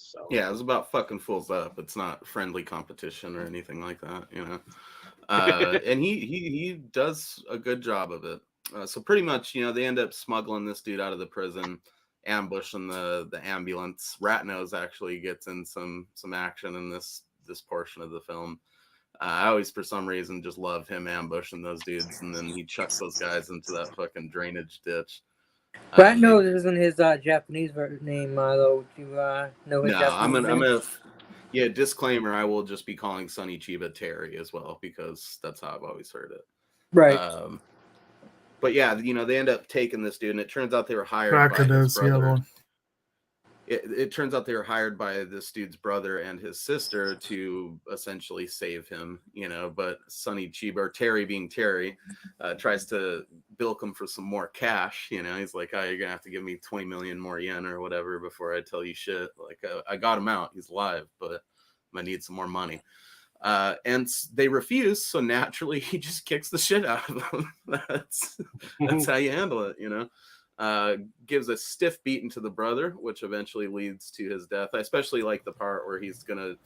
So yeah, it was about fucking fools up. It's not friendly competition or anything like that, you know. And he does a good job of it. So pretty much, you know, they end up smuggling this dude out of the prison, ambushing the ambulance. Ratnose actually gets in some action in this portion of the film. I always, for some reason, just love him ambushing those dudes, and then he chucks those guys into that fucking drainage ditch. Ratnose isn't his Japanese name, though. Do you know his No, Japanese name? Yeah, disclaimer, I will just be calling Sonny Chiba Terry as well, because that's how I've always heard it. Right. But yeah, you know, they end up taking this dude, and it turns out they were hired by his brother. It turns out they were hired by this dude's brother and his sister to essentially save him, you know, but Sonny Chiba, or Terry being Terry, tries to bilk him for some more cash, you know. He's like, oh, you're gonna have to give me 20 million more yen or whatever before I tell you shit. Like, I got him out, he's alive, but I need some more money. And they refuse, so naturally he just kicks the shit out of them. That's how you handle it, you know. Gives a stiff beating to the brother, which eventually leads to his death. I especially like the part where he's gonna,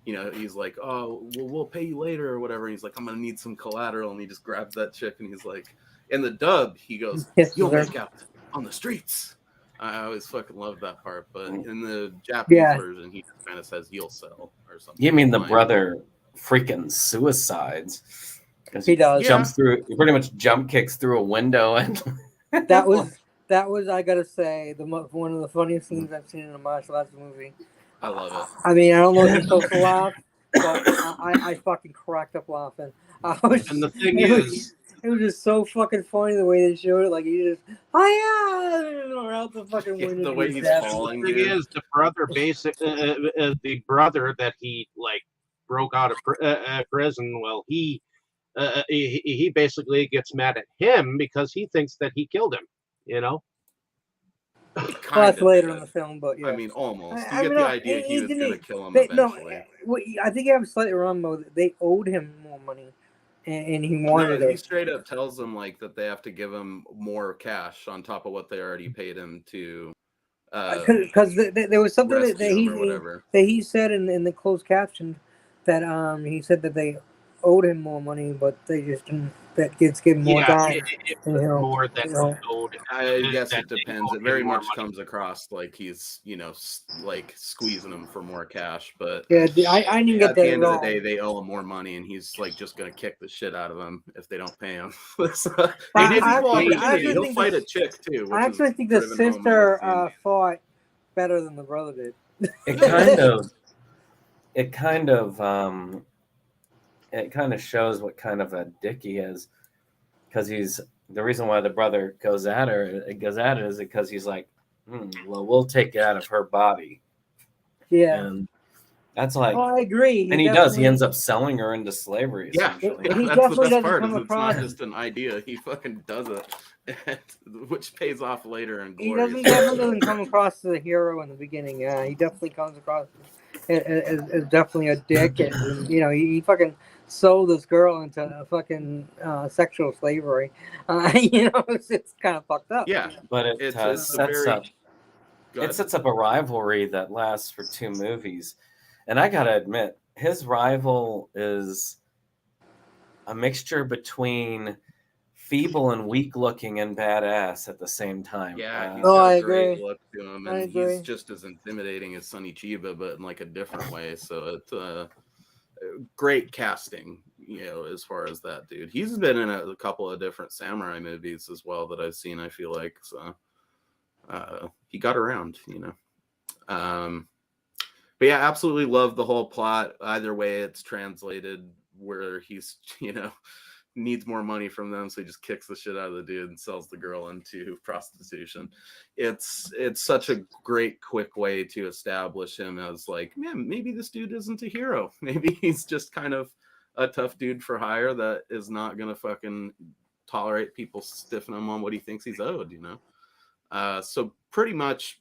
you know, he's like, oh, we'll pay you later or whatever. And he's like, I'm gonna need some collateral, and he just grabs that chick, and he's like, in the dub, he goes, you'll make out on the streets. I always fucking love that part, but in the Japanese version, he just kind of says, you'll sell or something. You mean the brother freaking suicides? Because he does. Jumps through, he pretty much jump kicks through a window, and that was I gotta say one of the funniest scenes I've seen in a martial arts movie. I love it. I mean, I don't know if you're supposed to laugh, but I fucking cracked up laughing. And the thing is, it was just so fucking funny the way they showed it. Like he just, or out the fucking window. The way he's falling. The thing is, the brother the brother that he like broke out of prison. Well, he basically gets mad at him because he thinks that he killed him. You know. Well, that's later in the film, but yeah. I mean, almost. You get the idea he was going to kill him eventually. No, I think I'm slightly wrong, though. They owed him more money, and he wanted it. He straight up tells them like that they have to give him more cash on top of what they already paid him to. Because there was something that he said in the closed caption that he said that they owed him more money, but they just didn't that kids give more Yeah, time. it's You know, more than you know. owed. I guess that it they depends. owe It him very more much money. comes across like he's, like squeezing them for more cash. But Yeah, I didn't get at the that end of the wrong. day, they owe him more money, and he's like just gonna kick the shit out of them if they don't pay him. So, I and if equal actually opportunity, he'll think fight a this. chick too, which I actually is think the driven home in sister the scene. fought better than the brother did. It kind of shows what kind of a dick he is, because he's the reason why the brother goes at it is because he's like, well, we'll take it out of her body, Yeah. and that's like, Oh, I agree. and he does. He ends up selling her into slavery. Yeah, Essentially. He that's the definitely best doesn't part. come Is it's not across. just an idea; he fucking does it, which pays off later in He glorious. definitely doesn't come across as a hero in the beginning. He definitely comes across as definitely a dick, and you know he fucking sold this girl into a fucking sexual slavery. You know, it's kind of fucked up. Yeah, But it it's a sets very up a rivalry that lasts for 2 movies, and I gotta admit, his rival is a mixture between feeble and weak looking and badass at the same time. Yeah, he's Oh, got I a great agree. look to him, I and agree. he's just as intimidating as Sonny Chiba, but in like a different way. So it's great casting, as far as that dude. He's been in a couple of different samurai movies as well that I've seen. I feel like so he got around, But yeah, absolutely love the whole plot. Either way, it's translated where he's, needs more money from them, so he just kicks the shit out of the dude and sells the girl into prostitution. It's such a great quick way to establish him as like, man, maybe this dude isn't a hero. Maybe he's just kind of a tough dude for hire that is not gonna fucking tolerate people stiffing him on what he thinks he's owed, So pretty much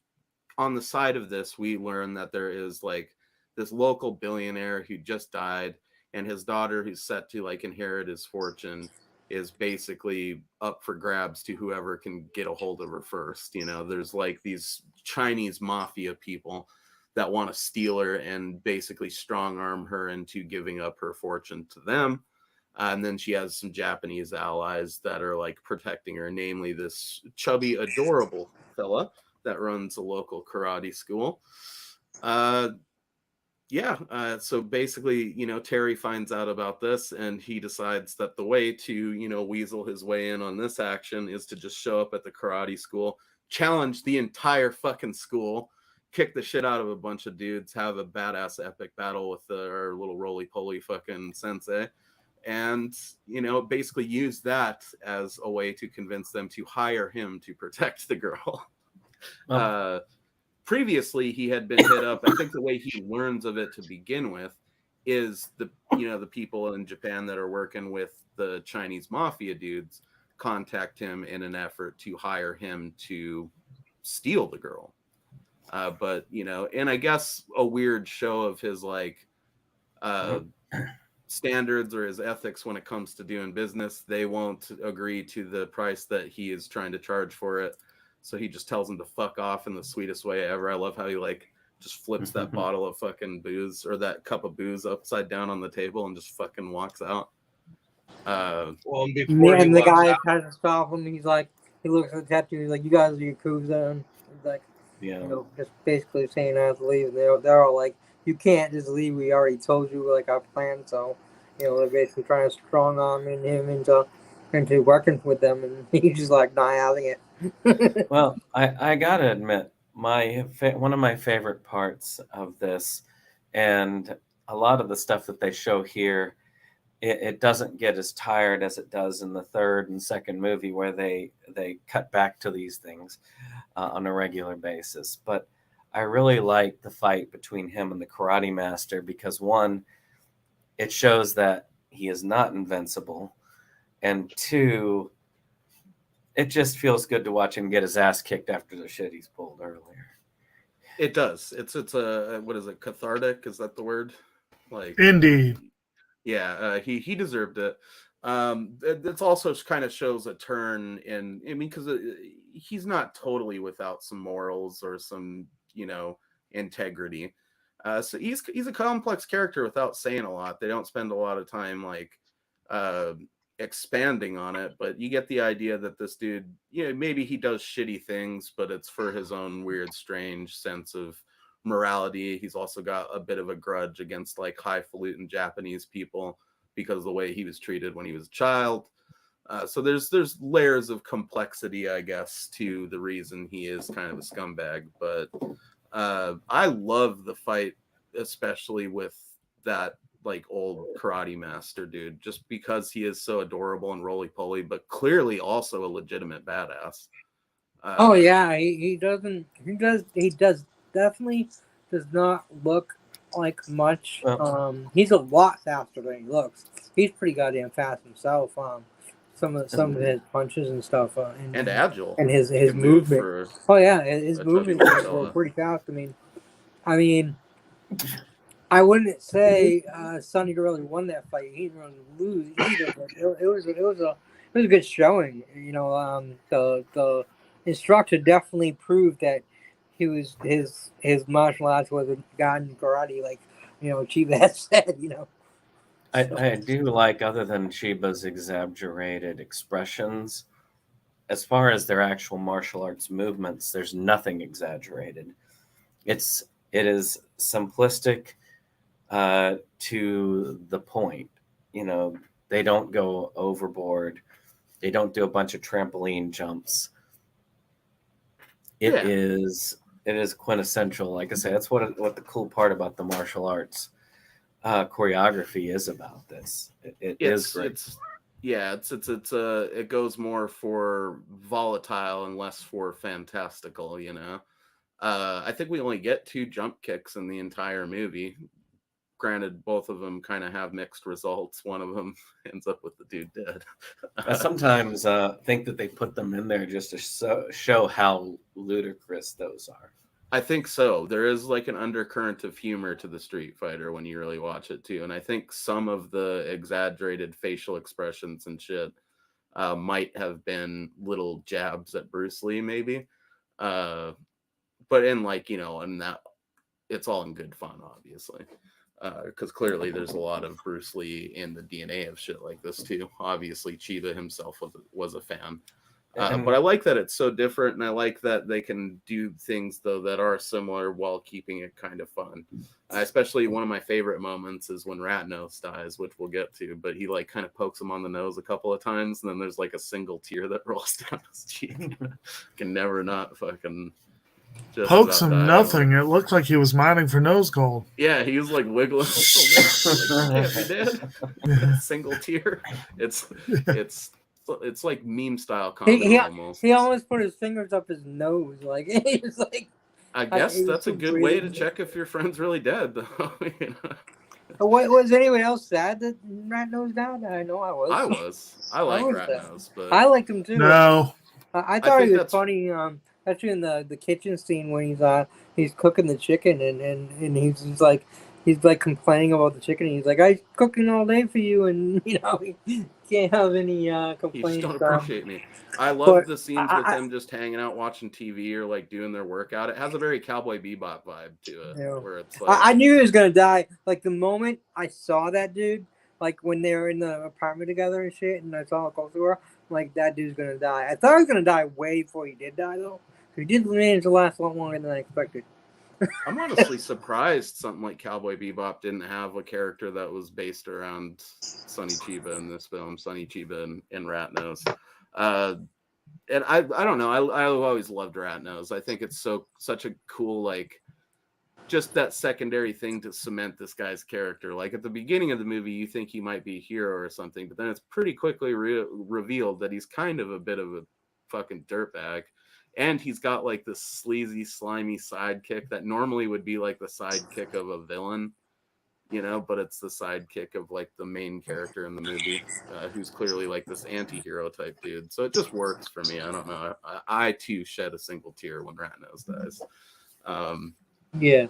on the side of this, we learn that there is like this local billionaire who just died, and his daughter, who's set to like inherit his fortune, is basically up for grabs to whoever can get a hold of her first. There's like these Chinese mafia people that want to steal her and basically strong arm her into giving up her fortune to them. And then she has some Japanese allies that are like protecting her, namely this chubby, adorable fella that runs a local karate school. So basically, Terry finds out about this, and he decides that the way to, weasel his way in on this action is to just show up at the karate school, challenge the entire fucking school, kick the shit out of a bunch of dudes, have a badass epic battle with our little roly-poly fucking sensei, and, basically use that as a way to convince them to hire him to protect the girl. Previously, he had been hit up. I think the way he learns of it to begin with is the people in Japan that are working with the Chinese mafia dudes contact him in an effort to hire him to steal the girl. But and I guess a weird show of his like standards or his ethics when it comes to doing business, they won't agree to the price that he is trying to charge for it. So he just tells him to fuck off in the sweetest way ever. I love how he like just flips that bottle of fucking booze or that cup of booze upside down on the table and just fucking walks out. And the guy tries to stop him. He's like, he looks at the tattoo. He's like, "You guys are Yakuza," and he's like, just basically saying I have to leave. And they're all like, "You can't just leave. We already told you like our plan." So, they're basically trying to strong arm him into working with them, and he's just like not having it. Well, I gotta admit, one of my favorite parts of this, and a lot of the stuff that they show here, it doesn't get as tired as it does in the third and second movie, where they cut back to these things on a regular basis. But I really like the fight between him and the karate master because, one, it shows that he is not invincible, and two, it just feels good to watch him get his ass kicked after the shit he's pulled earlier. It does. It's a what is it? Cathartic? Is that the word? Like, indeed. Yeah, he deserved it. It's also kind of shows a turn in. I mean, because he's not totally without some morals or some integrity. So he's a complex character without saying a lot. They don't spend a lot of time like expanding on it, but you get the idea that this dude, maybe he does shitty things, but it's for his own weird, strange sense of morality. He's also got a bit of a grudge against like highfalutin Japanese people because of the way he was treated when he was a child. So there's layers of complexity, I guess, to the reason he is kind of a scumbag. But I love the fight, especially with that like old karate master dude, just because he is so adorable and roly-poly, but clearly also a legitimate badass. Oh yeah, he does definitely does not look like much. He's a lot faster than he looks. He's pretty goddamn fast himself. Some of his punches and stuff, and agile, and his movement. Oh yeah, his movement were pretty fast. I mean, I wouldn't say Sonny really won that fight. He didn't really lose either. But it was a good showing. The instructor definitely proved that his martial arts was gotten karate, like Chiba had said. I do like, other than Chiba's exaggerated expressions, as far as their actual martial arts movements, there's nothing exaggerated. It is simplistic to the point. They don't go overboard. They don't do a bunch of trampoline jumps. It is quintessential. Like I say, that's what the cool part about the martial arts choreography is about this. It is great. It goes more for volatile and less for fantastical, I think we only get 2 jump kicks in the entire movie. Granted, both of them kind of have mixed results. One of them ends up with the dude dead. I sometimes think that they put them in there just to show how ludicrous those are. I think so. There is like an undercurrent of humor to the Street Fighter when you really watch it too. And I think some of the exaggerated facial expressions and shit might have been little jabs at Bruce Lee, maybe. But in and that it's all in good fun, obviously. Because clearly there's a lot of Bruce Lee in the DNA of shit like this too. Obviously, Chiba himself was a fan. But I like that it's so different, and I like that they can do things though that are similar while keeping it kind of fun. Especially one of my favorite moments is when Ratnose dies, which we'll get to. But he like kind of pokes him on the nose a couple of times, and then there's like a single tear that rolls down his cheek. Can never not fucking. Pokes him nothing. It looked like he was mining for nose gold. Yeah, he was like wiggling. Like, he did. Single tear. It's like meme style comedy almost. He almost put his fingers up his nose, like he was like. I guess that's a good way to check if your friend's really dead, though. What was anyone else sad that Ratnose died? I know I was. I like Ratnose, but I liked him too. No, I thought he was funny. Especially in the kitchen scene when he's cooking the chicken and he's like complaining about the chicken. He's like, "I'm cooking all day for you," and he can't have any complaints. You don't appreciate me. I love the scenes with them just hanging out watching TV or like doing their workout. It has a very Cowboy Bebop vibe to it, where it's like I knew he was gonna die. Like the moment I saw that dude, like when they were in the apartment together and shit, and I saw him go through her, like that dude's gonna die. I thought he was gonna die way before he did die though. He did manage to last a lot longer than I expected. I'm honestly surprised something like Cowboy Bebop didn't have a character that was based around Sonny Chiba in this film, Sonny Chiba and Ratnose. And I don't know. I've always loved Ratnose. I think it's such a cool, like, just that secondary thing to cement this guy's character. Like at the beginning of the movie, you think he might be a hero or something, but then it's pretty quickly revealed that he's kind of a bit of a fucking dirtbag. And he's got like this sleazy, slimy sidekick that normally would be like the sidekick of a villain, but it's the sidekick of like the main character in the movie, who's clearly like this anti-hero type dude. So it just works for me. I don't know. I too shed a single tear when Ratnose dies. Yeah.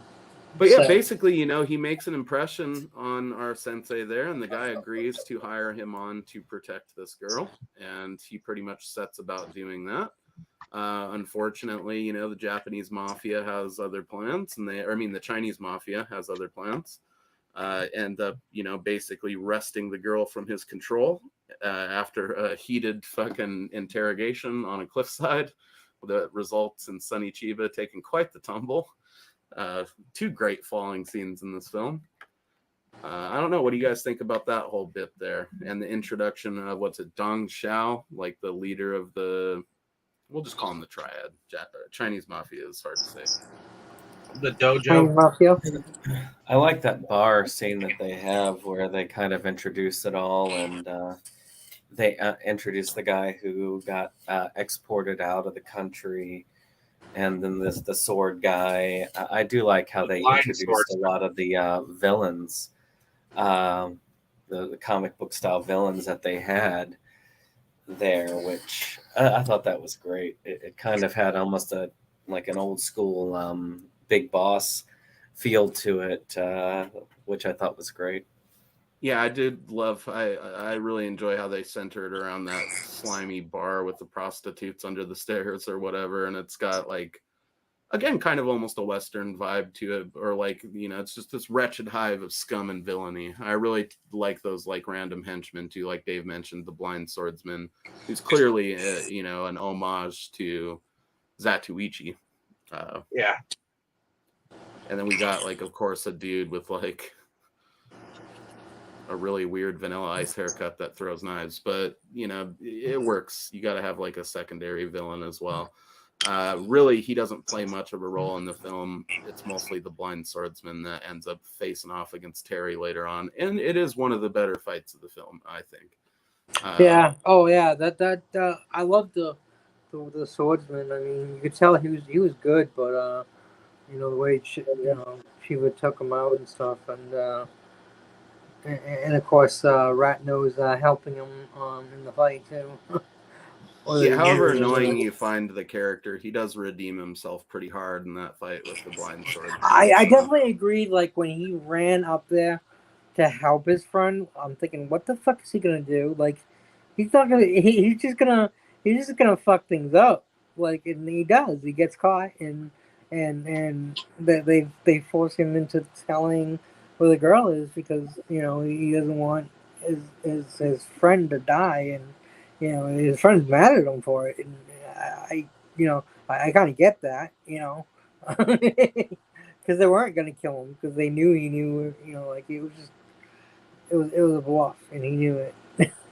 But yeah, basically, he makes an impression on our sensei there, and the guy agrees to hire him on to protect this girl, and he pretty much sets about doing that. Unfortunately, the Japanese mafia has other plans, the Chinese mafia has other plans. end up, basically wresting the girl from his control after a heated fucking interrogation on a cliffside that results in Sonny Chiba taking quite the tumble. Two great falling scenes in this film. I don't know. What do you guys think about that whole bit there? And the introduction of, Dong Xiao, like the leader of we'll just call him the Triad. Chinese Mafia is hard to say. The Chinese dojo. Mafia. I like that bar scene that they have where they kind of introduce it all, and they introduce the guy who got exported out of the country, and then the sword guy. I do like how they Blind introduced swordsman. a lot of the villains, the comic book style villains that they had there, which I thought that was great. It kind of had almost like an old school Big Boss feel to it, which I thought was great. Yeah, I did love. I really enjoy how they centered around that slimy bar with the prostitutes under the stairs or whatever, and it's got like, again, kind of almost a Western vibe to it, or like, it's just this wretched hive of scum and villainy. I really like those like random henchmen too, like Dave mentioned, the blind swordsman, who's clearly an homage to Zatoichi. Yeah. And then we got like, of course, a dude with like a really weird Vanilla Ice haircut that throws knives, but it works. You got to have like a secondary villain as well. Really, he doesn't play much of a role in the film. It's mostly the blind swordsman that ends up facing off against Terry later on, and it is one of the better fights of the film, I think. Yeah. Oh yeah. That I love the swordsman. I mean, you could tell he was good, but the way Shiva took him out and stuff, and of course Rat Nose helping him in the fight too. Yeah, however annoying you find the character, he does redeem himself pretty hard in that fight with the blind sword. I definitely agreed. Like when he ran up there to help his friend, I'm thinking, what the fuck is he gonna do? Like, he's not gonna. He's just gonna fuck things up. Like, and he does. He gets caught, and they force him into telling where the girl is because he doesn't want his friend to die, and his friend's mad at him for it, and I kind of get that, because they weren't gonna kill him because they knew he knew, like it was a bluff and he knew it.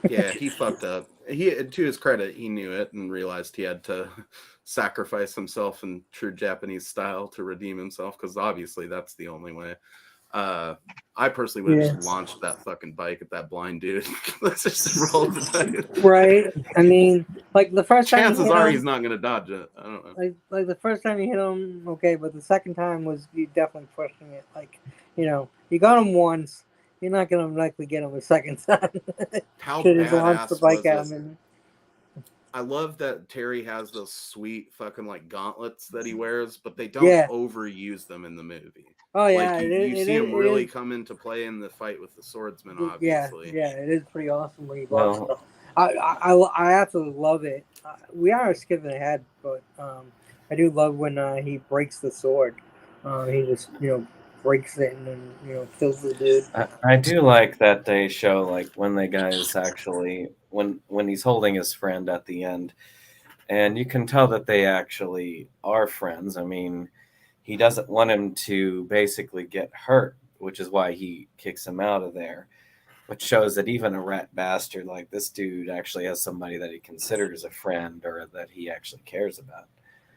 Yeah, he fucked up. To his credit, he knew it and realized he had to sacrifice himself in true Japanese style to redeem himself, because obviously that's the only way. I personally would have just launched that fucking bike at that blind dude. Let's just roll the dice. Right. I mean, like the first time chances are he's not gonna dodge it. I don't know. Like the first time you hit him, okay, but the second time was you definitely pushing it. Like, you got him once, you're not gonna likely get him a second time. How just launch badass the bike was at this? him and... I love that Terry has those sweet fucking like gauntlets that he wears, but they don't overuse them in the movie. Oh yeah, like, you see him really come into play in the fight with the swordsman. Obviously, yeah, it is pretty awesome when he blocks stuff. I absolutely love it. We are skipping ahead, but I do love when he breaks the sword. He just breaks it and then kills the dude. I do like that they show like when the guy is actually when he's holding his friend at the end, and you can tell that they actually are friends. I mean, he doesn't want him to basically get hurt, which is why he kicks him out of there, which shows that even a rat bastard like this dude actually has somebody that he considers a friend or that he actually cares about.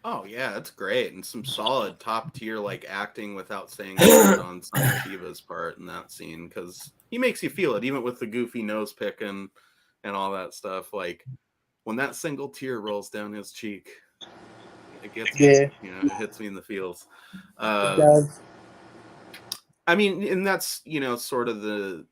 Oh yeah, that's great, and some solid top tier like acting without saying a word on Sonny Chiba's part in that scene, because he makes you feel it, even with the goofy nose picking and all that stuff. Like when that single tear rolls down his cheek, it gets me, it hits me in the feels. It does. I mean, and that's sort of the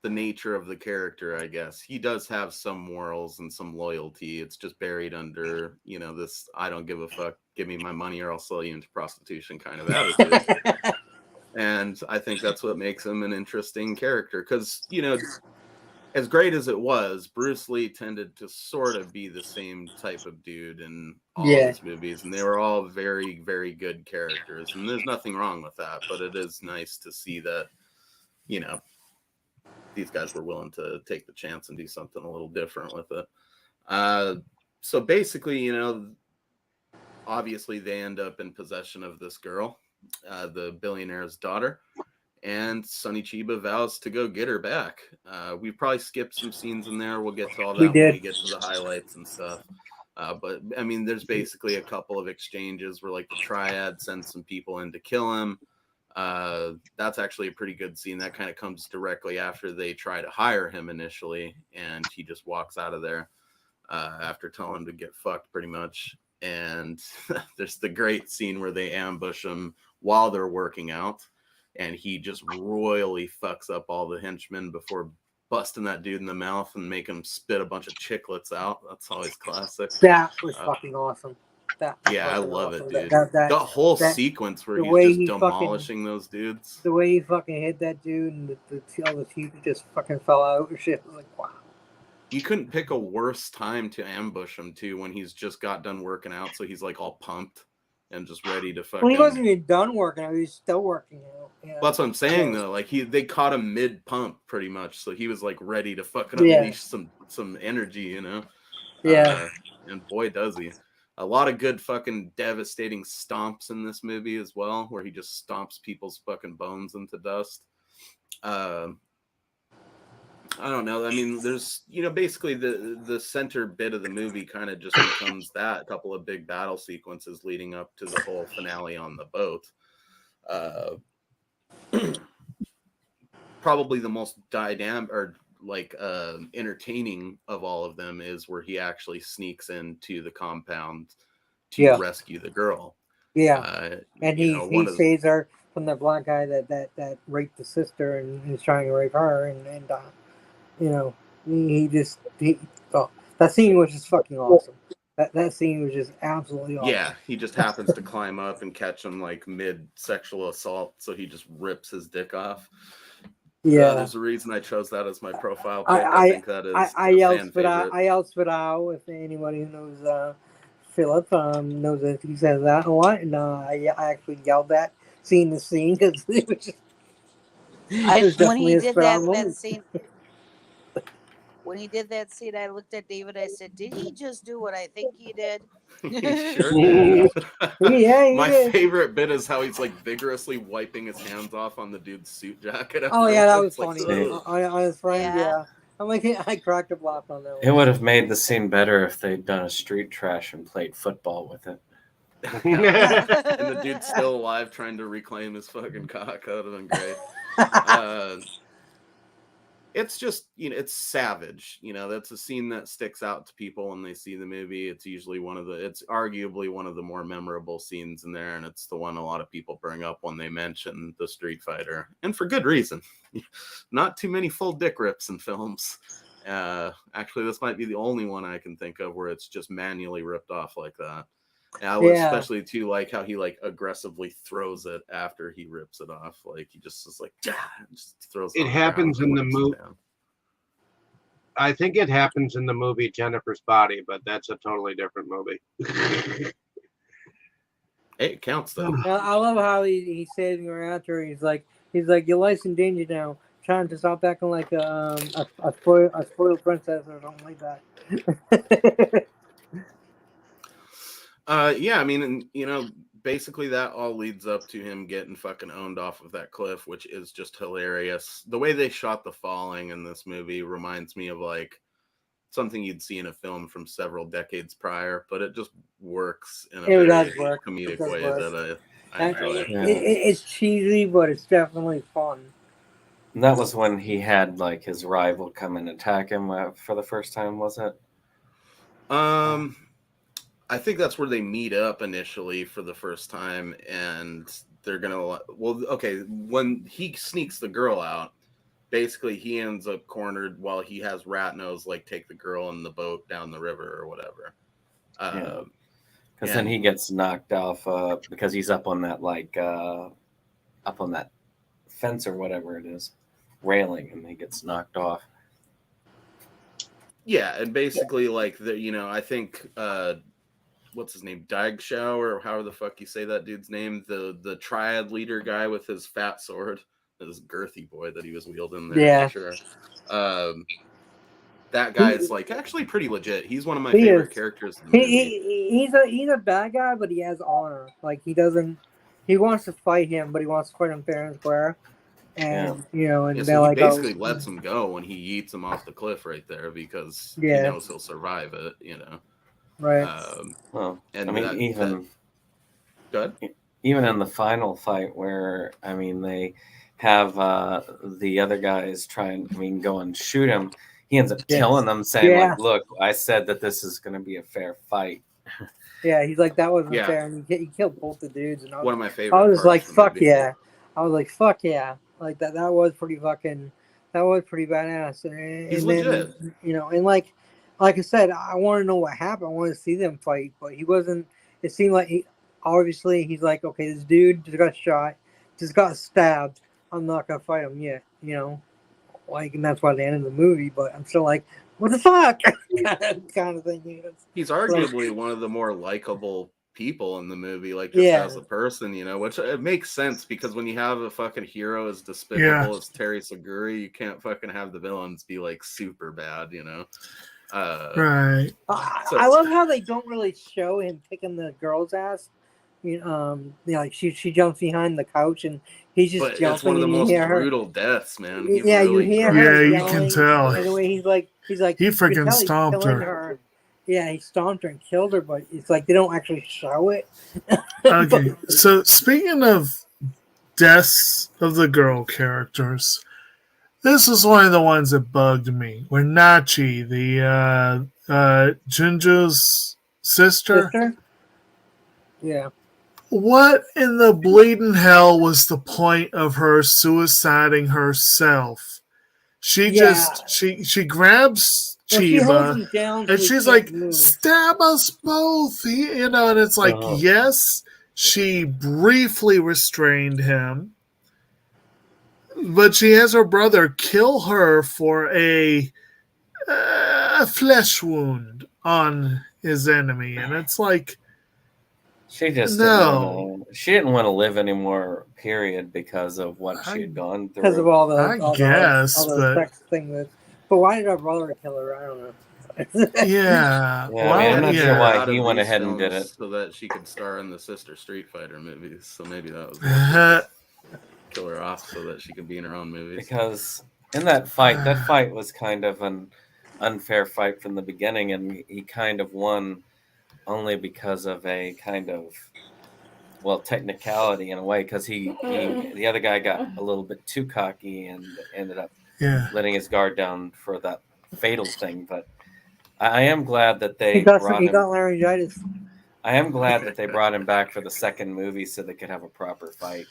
nature of the character, I guess. He does have some morals and some loyalty. It's just buried under, this I don't give a fuck, give me my money or I'll sell you into prostitution kind of attitude. And I think that's what makes him an interesting character. Because, as great as it was, Bruce Lee tended to sort of be the same type of dude in all of his movies. And they were all very, very good characters. And there's nothing wrong with that. But it is nice to see that you know, these guys were willing to take the chance and do something a little different with it. So basically, you know, obviously they end up in possession of this girl, the billionaire's daughter, and Sonny Chiba vows to go get her back. We probably skipped some scenes in there. We'll get to all We that when did. we get to the highlights and stuff. But I mean, there's basically a couple of exchanges where like the triad sends some people in to kill him. That's actually a pretty good scene. That kind of comes directly after they try to hire him initially, and he just walks out of there after telling him to get fucked pretty much. And there's the great scene where they ambush him while they're working out, and he just royally fucks up all the henchmen before busting that dude in the mouth and make him spit a bunch of chiclets out. That's always classic. That was fucking awesome. That was Yeah, I fucking love awesome. it, dude. That The whole that- sequence where the he's way just he demolishing those dudes. the way he fucking hit that dude and all the teeth just fucking fell out and shit. I was like, wow. You couldn't pick a worse time to ambush him too, when he's just got done working out, so he's like all pumped and just ready to fucking. Well, he wasn't even done working out. He was still working out. You know? Well, that's what I'm saying though. Like they caught him mid pump pretty much, so he was like ready to fucking unleash some energy, you know. Yeah. And boy does he. A lot of good fucking devastating stomps in this movie as well, where he just stomps people's fucking bones into dust. I don't know. I mean, there's, you know, basically the center bit of the movie kind of just becomes that, a couple of big battle sequences leading up to the whole finale on the boat. Probably the most entertaining of all of them is where he actually sneaks into the compound to rescue the girl. Yeah. And he saves her from the black guy that raped the sister and is trying to rape her, and you know, that scene was just fucking awesome. That scene was just absolutely awesome. Yeah, he just happens to climb up and catch him like mid sexual assault, so he just rips his dick off. Yeah, there's a reason I chose that as my profile pick. I think that is I yelled spit out. If anybody who knows Philip knows that he says that a lot, and I actually yelled that seeing the scene because it was just. When he did that scene, when he did that scene, I looked at David. I said, "Did he just do what I think he did?" He sure did. My did. favorite bit is how he's like vigorously wiping his hands off on the dude's suit jacket. Oh yeah, that was like, funny. On his friend, yeah. I'm like, I cracked a laugh on that one. It would have made the scene better if they'd done a street trash and played football with it. And the dude's still alive trying to reclaim his fucking cock. That would have been great. It's just, you know, it's savage. You know, that's a scene that sticks out to people when they see the movie. It's usually it's arguably one of the more memorable scenes in there, and it's the one a lot of people bring up when they mention the Street Fighter, and for good reason. Not too many full dick rips in films. Actually, this might be the only one I can think of where it's just manually ripped off like that. And I would especially too like how he like aggressively throws it after he rips it off. Like he just is like, just throws it. It happens in the movie. I think it happens in the movie Jennifer's Body, but that's a totally different movie. Hey, it counts though. I love how he's saving her after. He's like, your life's in danger now. Trying to stop acting like a spoiled princess or something like that. Yeah, I mean, and, you know, basically that all leads up to him getting fucking owned off of that cliff, which is just hilarious. The way they shot the falling in this movie reminds me of like something you'd see in a film from several decades prior, but it just works in a very comedic way that I enjoy. It's cheesy, but it's definitely fun. And that was when he had like his rival come and attack him for the first time, was it? I think that's where they meet up initially for the first time, and they're gonna. Well, okay, when he sneaks the girl out, basically he ends up cornered while he has Rat Nose like take the girl in the boat down the river or whatever. Because then he gets knocked off because he's up on that up on that fence or whatever it is, railing, and he gets knocked off. Yeah, and basically like I think what's his name, Dagshow, or however the fuck you say that dude's name, the triad leader guy with his fat sword, this girthy boy that he was wielding there. Yeah. For sure. That guy is like actually pretty legit. He's one of my He favorite is. characters in the movie. He's a bad guy, but he has honor. Like he wants to fight him, but he wants to fight him fair and square. And and Yeah, they're so he like, basically lets him go when he yeets him off the cliff right there because he knows he'll survive it, right. Well, And I mean, good. Even in the final fight where, I mean, they have the other guys go and shoot him. He ends up killing them, saying, like, look, I said that this is going to be a fair fight. Yeah, he's like, that wasn't fair. And he killed both the dudes. And one of my favorite I was like, fuck movie. yeah. I was like, fuck yeah. Like, that was pretty badass. And He's then, legit. and like I said, I want to know what happened. I want to see them fight. But he wasn't, it seemed like he's like, okay, this dude just got shot, just got stabbed. I'm not going to fight him yet, Like, and that's why they ended the movie. But I'm still like, what the fuck? kind of thing. He's arguably one of the more likable people in the movie, like just as a person, which it makes sense because when you have a fucking hero as despicable as Terry Segura, you can't fucking have the villains be like super bad, Right. I love how they don't really show him kicking the girl's ass. Like she jumps behind the couch and he's just jumping. It's one of the most brutal deaths, man. You hear her you can tell. And the way he's like he freaking stomped her. Yeah, he stomped her and killed her, but it's like they don't actually show it. Okay, so speaking of deaths of the girl characters, this is one of the ones that bugged me. Where Nachi, the Junju's sister? Yeah. What in the bleeding hell was the point of her suiciding herself? She she grabs Chiba and she's like, stab us both, and it's like, yes, she briefly restrained him, but she has her brother kill her for a flesh wound on his enemy, and it's like, she just didn't want to live anymore, period, because of what she had gone through. Because of all the sex thing. But why did our brother kill her? I don't know. Yeah. I'm not sure why he went ahead and did it. So that she could star in the sister Street Fighter movies. So maybe that was kill her off so that she could be in her own movies. Because in that fight was kind of an unfair fight from the beginning, and he kind of won only because of a kind of, technicality in a way, because the other guy got a little bit too cocky and ended up letting his guard down for that fatal thing. But I am glad that they got laryngitis. I am glad that they brought him back for the second movie so they could have a proper fight.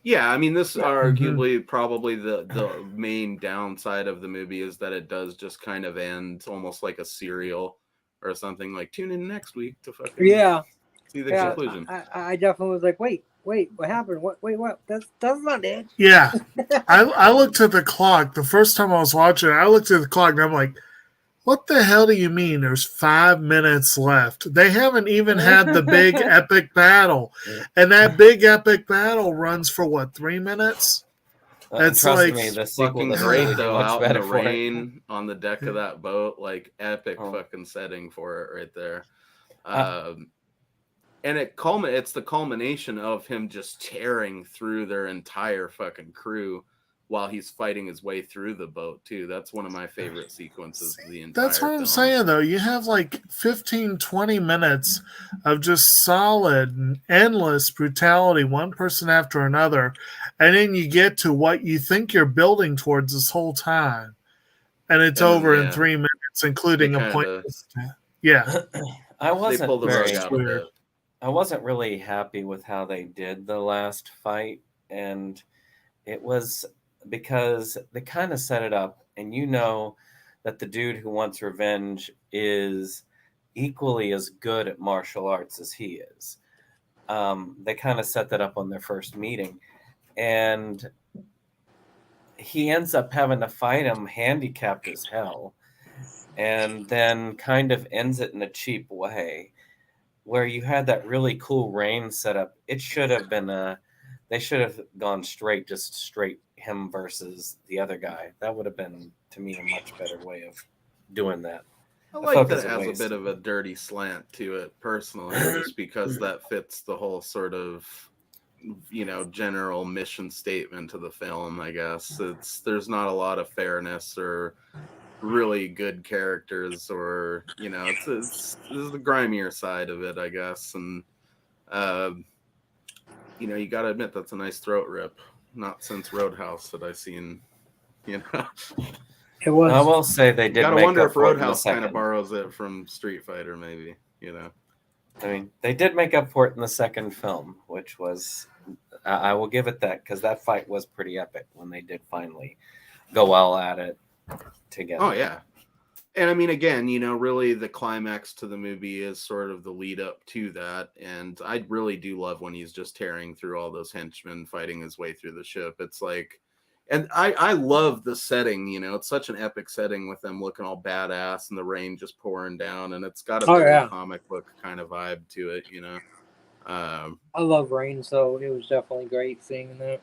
Yeah, I mean, this arguably probably the main downside of the movie is that it does just kind of end almost like a serial or something. Like, tune in next week to fucking see the conclusion. I definitely was like, wait, what happened? What? That's not it. Yeah, I looked at the clock the first time I was watching it. I looked at the clock and I'm like, what the hell do you mean? There's 5 minutes left. They haven't even had the big epic battle, and that big epic battle runs for 3 minutes? It's like the fucking great though. Out in the rain on the deck of that boat, like epic fucking setting for it right there. And it's the culmination of him just tearing through their entire fucking crew while he's fighting his way through the boat too. That's one of my favorite sequences of the entire That's what film. I'm saying though. You have like 15-20 minutes of just solid and endless brutality, one person after another, and then you get to what you think you're building towards this whole time, and it's over in 3 minutes, including a point. I wasn't really happy with how they did the last fight, and it was because they kind of set it up, and that the dude who wants revenge is equally as good at martial arts as he is. They kind of set that up on their first meeting, and he ends up having to fight him handicapped as hell, and then kind of ends it in a cheap way where you had that really cool rain setup. It should have been a They should have gone straight him versus the other guy. That would have been, to me, a much better way of doing that. I I like felt that it's it a has a waste. bit of a dirty slant to it personally, just because that fits the whole sort of, general mission statement of the film. I guess there's not a lot of fairness or really good characters, or it's this is the grimier side of it, I guess. And you got to admit that's a nice throat rip. Not since Roadhouse that I've seen. It was. I will say they did. Gotta make wonder up if for it in the Roadhouse kind of second. borrows it from Street Fighter, maybe. I mean, they did make up for it in the second film, which was, I will give it that, because that fight was pretty epic when they did finally go all at it together. Oh yeah. And I mean, again, really the climax to the movie is sort of the lead up to that. And I really do love when he's just tearing through all those henchmen, fighting his way through the ship. It's like, and I love the setting, it's such an epic setting with them looking all badass and the rain just pouring down. And it's got a very comic book kind of vibe to it, I love rain, so it was definitely great seeing that.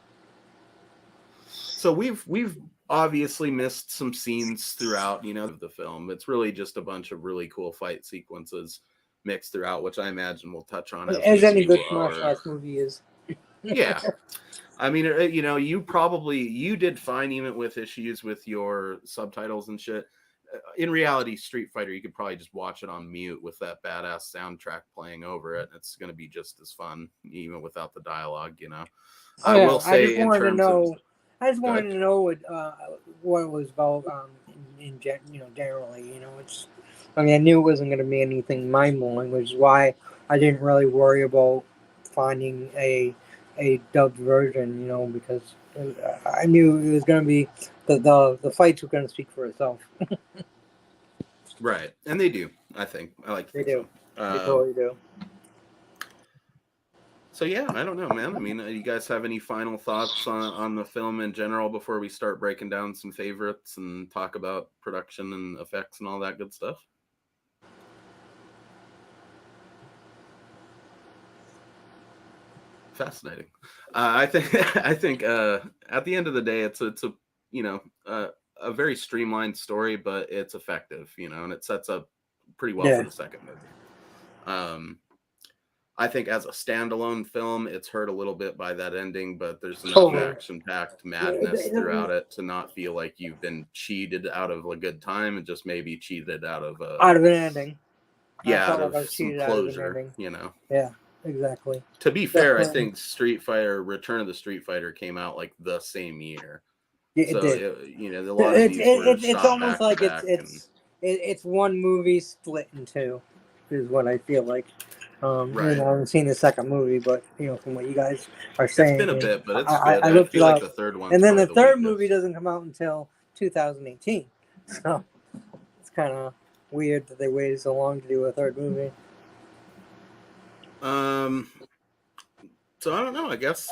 So we've obviously missed some scenes throughout, the film. It's really just a bunch of really cool fight sequences mixed throughout, which I imagine we'll touch on as any good martial arts movie is. Yeah. I mean, you did fine even with issues with your subtitles and shit. In reality, Street Fighter, you could probably just watch it on mute with that badass soundtrack playing over it. It's going to be just as fun, even without the dialogue, I will say, I just wanted to know what it was about generally. I knew it wasn't going to be anything mind-blowing, which is why I didn't really worry about finding a dubbed version, because I knew it was going to be the fights were going to speak for itself. Right, and they do. I think I like. They do. They totally do. So yeah, I don't know, man. I mean, you guys have any final thoughts on the film in general before we start breaking down some favorites and talk about production and effects and all that good stuff? Fascinating. I think at the end of the day, it's a very streamlined story, but it's effective, and it sets up pretty well for the second movie. I think as a standalone film, it's hurt a little bit by that ending, but there's enough action-packed madness throughout it to not feel like you've been cheated out of a good time and just maybe cheated out of an ending. Yeah, out of some closure, Yeah, exactly. To be fair, I think Return of the Street Fighter came out like the same year. It so did. A lot of these were it's almost like it's one movie split in two, is what I feel like. Right. I haven't seen the second movie, but from what you guys are saying, it's been a bit, but it's good. I feel like the third one, and then the third movie doesn't come out until 2018, so it's kind of weird that they waited so long to do a third movie. So I don't know. I guess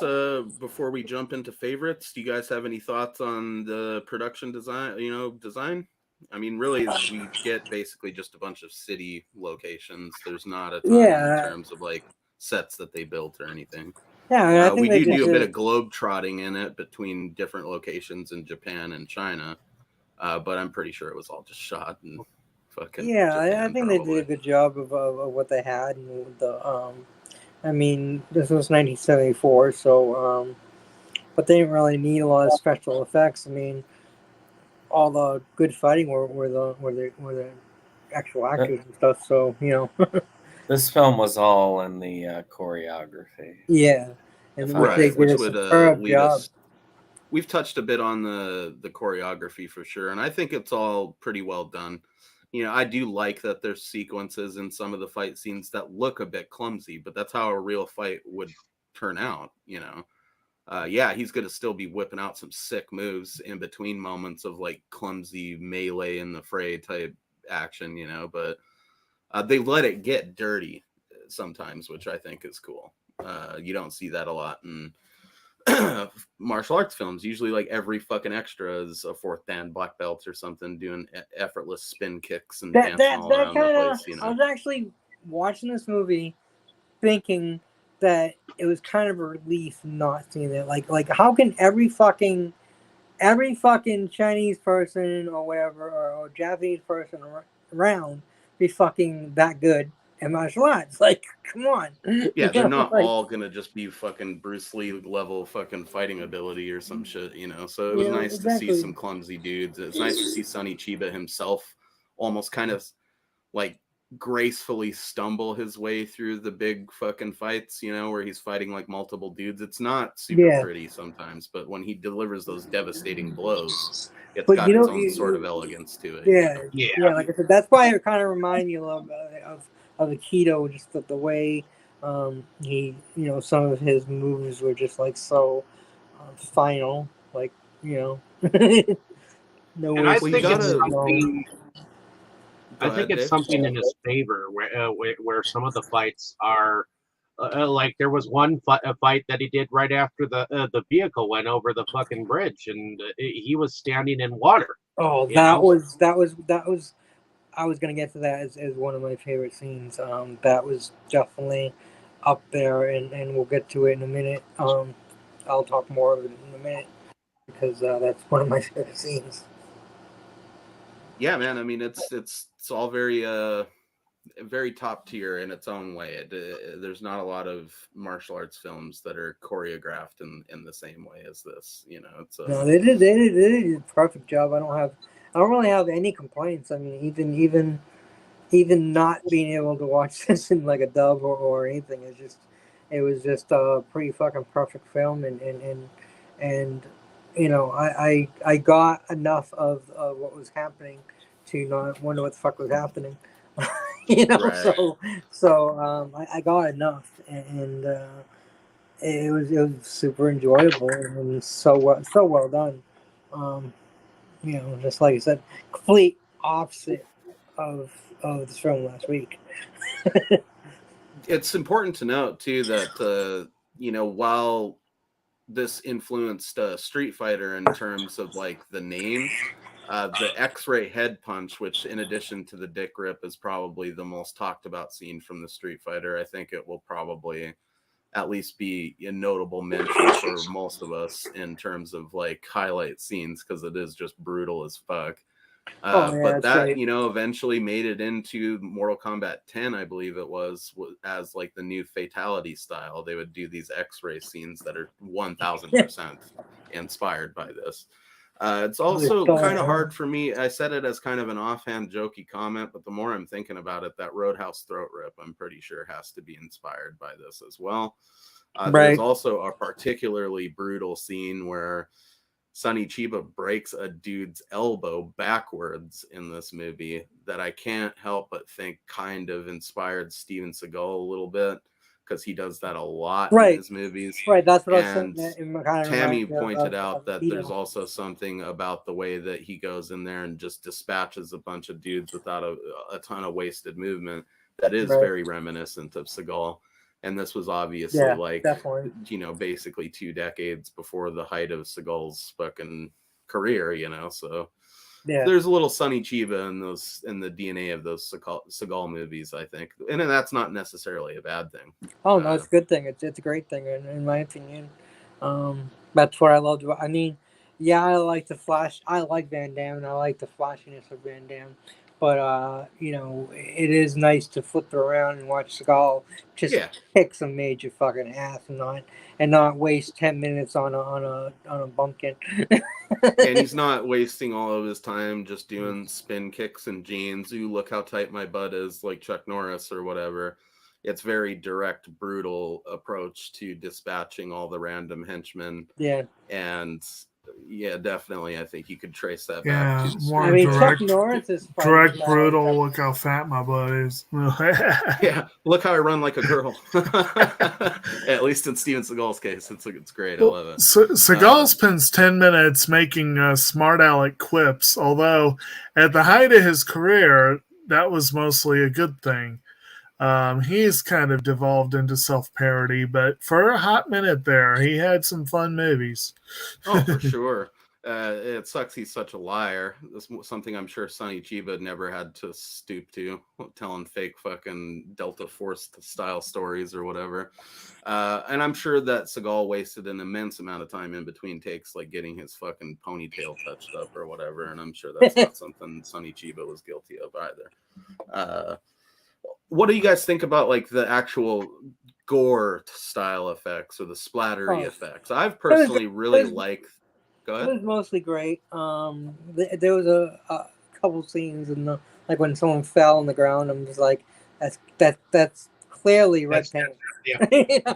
before we jump into favorites, do you guys have any thoughts on the production design? Design. I mean, really, we get basically just a bunch of city locations. There's not a ton in terms of like sets that they built or anything. Yeah, I think we do a bit of globe trotting in it between different locations in Japan and China, but I'm pretty sure it was all just shot and fucking. Yeah, Japan, I think they did a good job of what they had. And I mean, this was 1974, so but they didn't really need a lot of special effects. I mean, all the good fighting were the actual actors and stuff. So This film was all in the choreography. Yeah, and which would lead us. We've touched a bit on the choreography for sure, and I think it's all pretty well done. I do like that there's sequences in some of the fight scenes that look a bit clumsy, but that's how a real fight would turn out. He's going to still be whipping out some sick moves in between moments of like clumsy melee in the fray type action, but they let it get dirty sometimes, which I think is cool. You don't see that a lot in martial arts films. Usually like every fucking extra is a fourth dan black belt or something doing effortless spin kicks and dancing all around the place. I was actually watching this movie thinking that it was kind of a relief not seeing it. Like how can every fucking Chinese person or whatever or Japanese person around be fucking that good at martial arts? Like, come on. Yeah, they're not Like, all gonna just be fucking Bruce Lee level fucking fighting ability or some shit, you know. So it was nice to see some clumsy dudes. It's nice to see Sonny Chiba himself almost kind of like gracefully stumble his way through the big fucking fights, you know, where he's fighting like multiple dudes. It's not super pretty sometimes, but when he delivers those devastating blows, it's got its own sort of elegance to it. Yeah. Like I said, that's why it kind of reminded me of Aikido, just the way he, you know, some of his moves were just like so final, like, you know. No and way. I think it's something. Go I think ahead, it's Dave. something in his favor where some of the fights are like there was one fight that he did right after the vehicle went over the fucking bridge and he was standing in water. Oh, that was. I was gonna get to that as one of my favorite scenes. That was definitely up there, and we'll get to it in a minute. I'll talk more of it in a minute because that's one of my favorite scenes. Yeah, man. I mean, it's all very top tier in its own way. There's not a lot of martial arts films that are choreographed in the same way as this. You know, it's no, they did a perfect job. I don't really have any complaints. I mean, even not being able to watch this in like a dub or anything, it was just a pretty fucking perfect film, and you know, I got enough of what was happening to not wonder what the fuck was happening. You know, right. so I got enough, and it was super enjoyable and so well done. You know, just like I said, complete opposite of this film last week. It's important to note too that you know, while this influenced Street Fighter in terms of like the name, the X-ray head punch, which in addition to the dick rip is probably the most talked about scene from the Street Fighter. I think it will probably at least be a notable mention for most of us in terms of like highlight scenes, because it is just brutal as fuck. But that, right, you know, eventually made it into Mortal Kombat 10, I believe it was, as like the new fatality style. They would do these X-ray scenes that are 1000% inspired by this. It's also kind of hard for me. I said it as kind of an offhand jokey comment, but the more I'm thinking about it, that Roadhouse throat rip, I'm pretty sure has to be inspired by this as well. There's also a particularly brutal scene where Sonny Chiba breaks a dude's elbow backwards in this movie that I can't help but think kind of inspired Steven Seagal a little bit, because he does that a lot in his movies. Right, that's what and I was saying. Tammy pointed out that there's also something about the way that he goes in there and just dispatches a bunch of dudes without a ton of wasted movement that is very reminiscent of Seagal. And this was obviously you know, basically 2 decades before the height of Seagal's fucking career, you know. So there's a little Sonny Chiba in the DNA of those Seagal movies, I think. And that's not necessarily a bad thing. Oh, no, it's a good thing. It's a great thing, in my opinion. That's what I loved about. I mean, yeah, I like the flash. I like Van Damme, and I like the flashiness of Van Damme. But you know, it is nice to flip it around and watch Seagal just kick some major fucking ass and not waste 10 minutes on a bumpkin. And he's not wasting all of his time just doing spin kicks and jeans. You look how tight my butt is, like Chuck Norris or whatever. It's very direct, brutal approach to dispatching all the random henchmen. Yeah. And yeah, definitely, I think you could trace that back to the more direct, Chuck Norris is direct, brutal. Look how fat my butt is. Yeah, look how I run like a girl. At least in Steven Seagal's case, it's great. I love it. Seagal spends 10 minutes making smart aleck quips, although at the height of his career, that was mostly a good thing. He's kind of devolved into self-parody, but for a hot minute there, he had some fun movies. Oh, for sure. It sucks he's such a liar. That's something I'm sure Sonny Chiba never had to stoop to, telling fake fucking Delta Force style stories or whatever. And I'm sure that Seagal wasted an immense amount of time in between takes, like getting his fucking ponytail touched up or whatever. And I'm sure that's not something Sonny Chiba was guilty of either. What do you guys think about like the actual gore style effects or the splattery effects? I've personally really liked. Go ahead. It was mostly great. There was a couple scenes in the like when someone fell on the ground. I'm just like, that's clearly red paint. You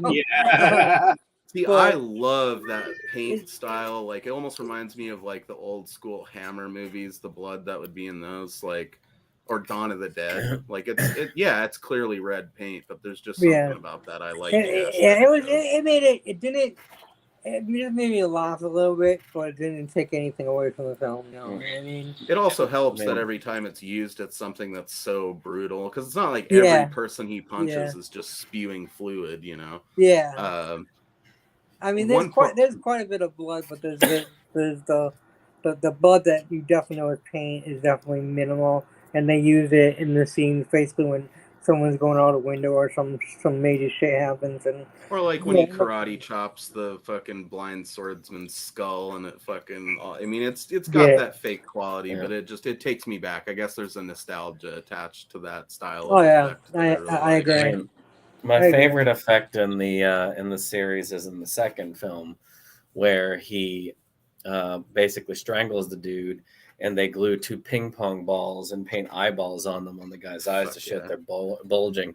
know? Yeah. See, But- I love that paint style. Like, it almost reminds me of like the old school Hammer movies, the blood that would be in those, like, or Dawn of the Dead. Like, it's clearly red paint, but there's just something about that I like. It just made me laugh a little bit, but it didn't take anything away from the film. You know, I mean, it also helps that every time it's used, it's something that's so brutal because it's not like every person he punches is just spewing fluid. You know. Yeah. I mean, there's quite a bit of blood, but there's the blood that you definitely know is paint is definitely minimal, and they use it in the scenes basically when someone's going out a window or some major shit happens, or like when he karate chops the fucking blind swordsman's skull and it fucking. I mean, it's got that fake quality, but it takes me back. I guess there's a nostalgia attached to that style. I agree. My favorite effect in the series is in the second film, where he basically strangles the dude, and they glue 2 ping pong balls and paint eyeballs on them on the guy's eyes to shit they're bulging.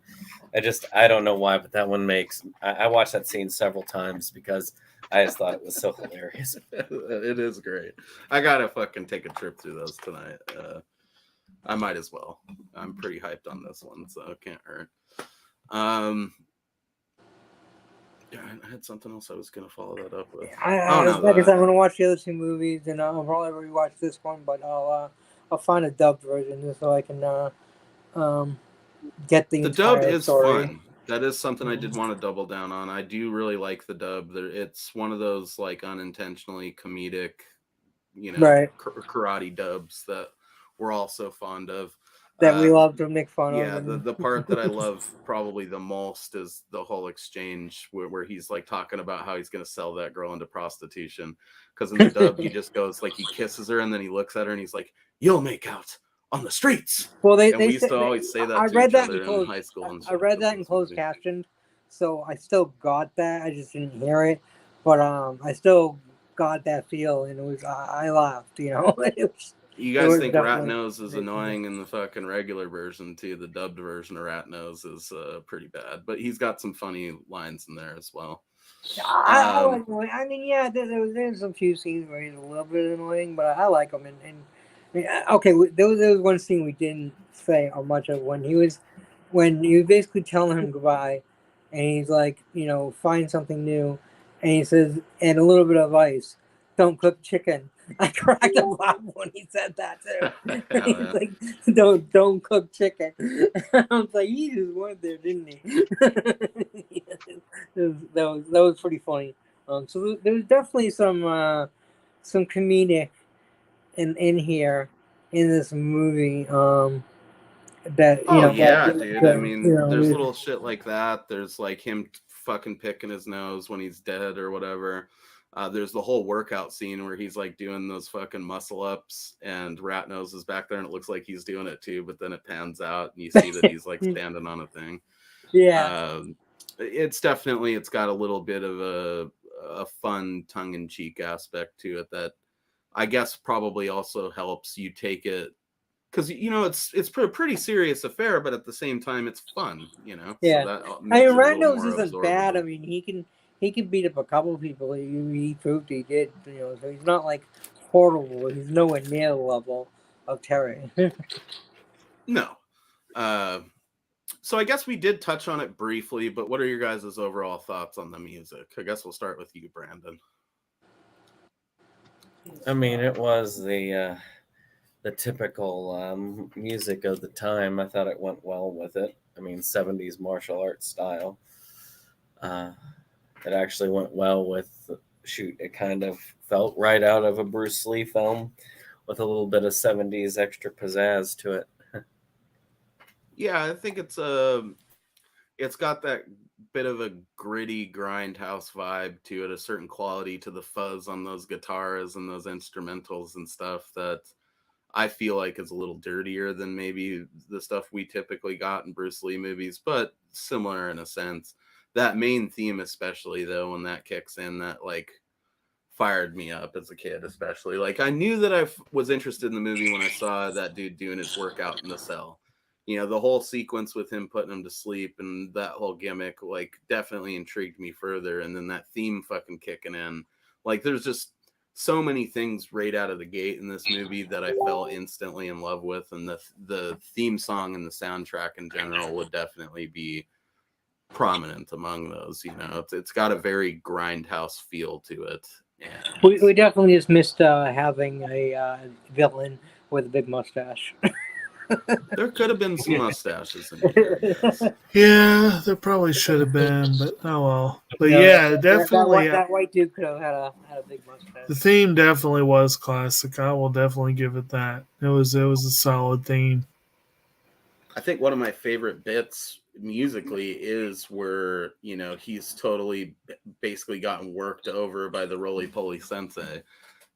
I don't know why, but that one makes I watched that scene several times because I just thought it was so hilarious. It is great. I gotta fucking take a trip through those tonight. I might as well. I'm pretty hyped on this one, so it can't hurt. Yeah, I had something else I was gonna follow that up with. I'm gonna watch the other 2 movies, and I'll probably rewatch this one, but I'll find a dubbed version just so I can get the dub is story. fun. That is something I did want to double down on. I do really like the dub. It's one of those like unintentionally comedic, karate dubs that we're all so fond of. That we love to make fun of. Yeah, the part that I love probably the most is the whole exchange where he's like talking about how he's going to sell that girl into prostitution. Because in the dub, he just goes like he kisses her and then he looks at her and he's like, "You'll make out on the streets." Well, we used to always say that. I read that in high school. I read that in closed captioned, so I still got that. I just didn't hear it, but I still got that feel, and it was I laughed. You know, you guys think Rat Nose is annoying in the fucking regular version too? The dubbed version of Rat Nose is pretty bad, but he's got some funny lines in there as well. I mean, yeah, there's a few scenes where he's a little bit annoying, but I like him. Okay, there was one scene we didn't say or much of when he was basically telling him goodbye, and he's like, find something new, and he says, and a little bit of ice, don't cook chicken. I cracked a laugh when he said that too. He's like, don't cook chicken. I was like, he just went there, didn't he? that was pretty funny. So there was definitely some comedic in here in this movie. That dude. I mean, there's little shit like that. There's like him fucking picking his nose when he's dead or whatever. There's the whole workout scene where he's like doing those fucking muscle ups and Rat Nose is back there and it looks like he's doing it too, but then it pans out and you see that he's like standing on a thing. Yeah. It's got a little bit of a fun tongue-in-cheek aspect to it that I guess probably also helps you take it because it's a pretty serious affair, but at the same time it's fun, Yeah. So I mean, Rat Nose isn't bad. I mean, he can beat up a couple of people. He proved he did, so he's not like horrible. He's nowhere near the level of Terry. No. So I guess we did touch on it briefly, but what are your guys' overall thoughts on the music? I guess we'll start with you, Brandon. I mean, it was the typical music of the time. I thought it went well with it. I mean, 70s martial arts style. It actually went well with it kind of felt right out of a Bruce Lee film with a little bit of 70s extra pizzazz to it. Yeah, I think it's got that bit of a gritty grindhouse vibe to it, a certain quality to the fuzz on those guitars and those instrumentals and stuff that I feel like is a little dirtier than maybe the stuff we typically got in Bruce Lee movies, but similar in a sense. That main theme, especially though, when that kicks in, that like fired me up as a kid, especially. Like I knew that I was interested in the movie when I saw that dude doing his workout in the cell. You know, the whole sequence with him putting him to sleep and that whole gimmick, like, definitely intrigued me further. And then that theme fucking kicking in. Like, there's just so many things right out of the gate in this movie that I fell instantly in love with. And the theme song and the soundtrack in general would definitely be prominent among those. You know, it's got a very grindhouse feel to it. And We definitely just missed having a villain with a big mustache. there could have been some mustaches in here. Yes. Yeah, there probably should have been, but oh well. But No, yeah, definitely. that white dude could have had a big The mustache. theme definitely was classic. I will definitely give it that. It was a solid theme. I think one of my favorite bits musically is where, you know, he's totally basically gotten worked over by the roly-poly sensei.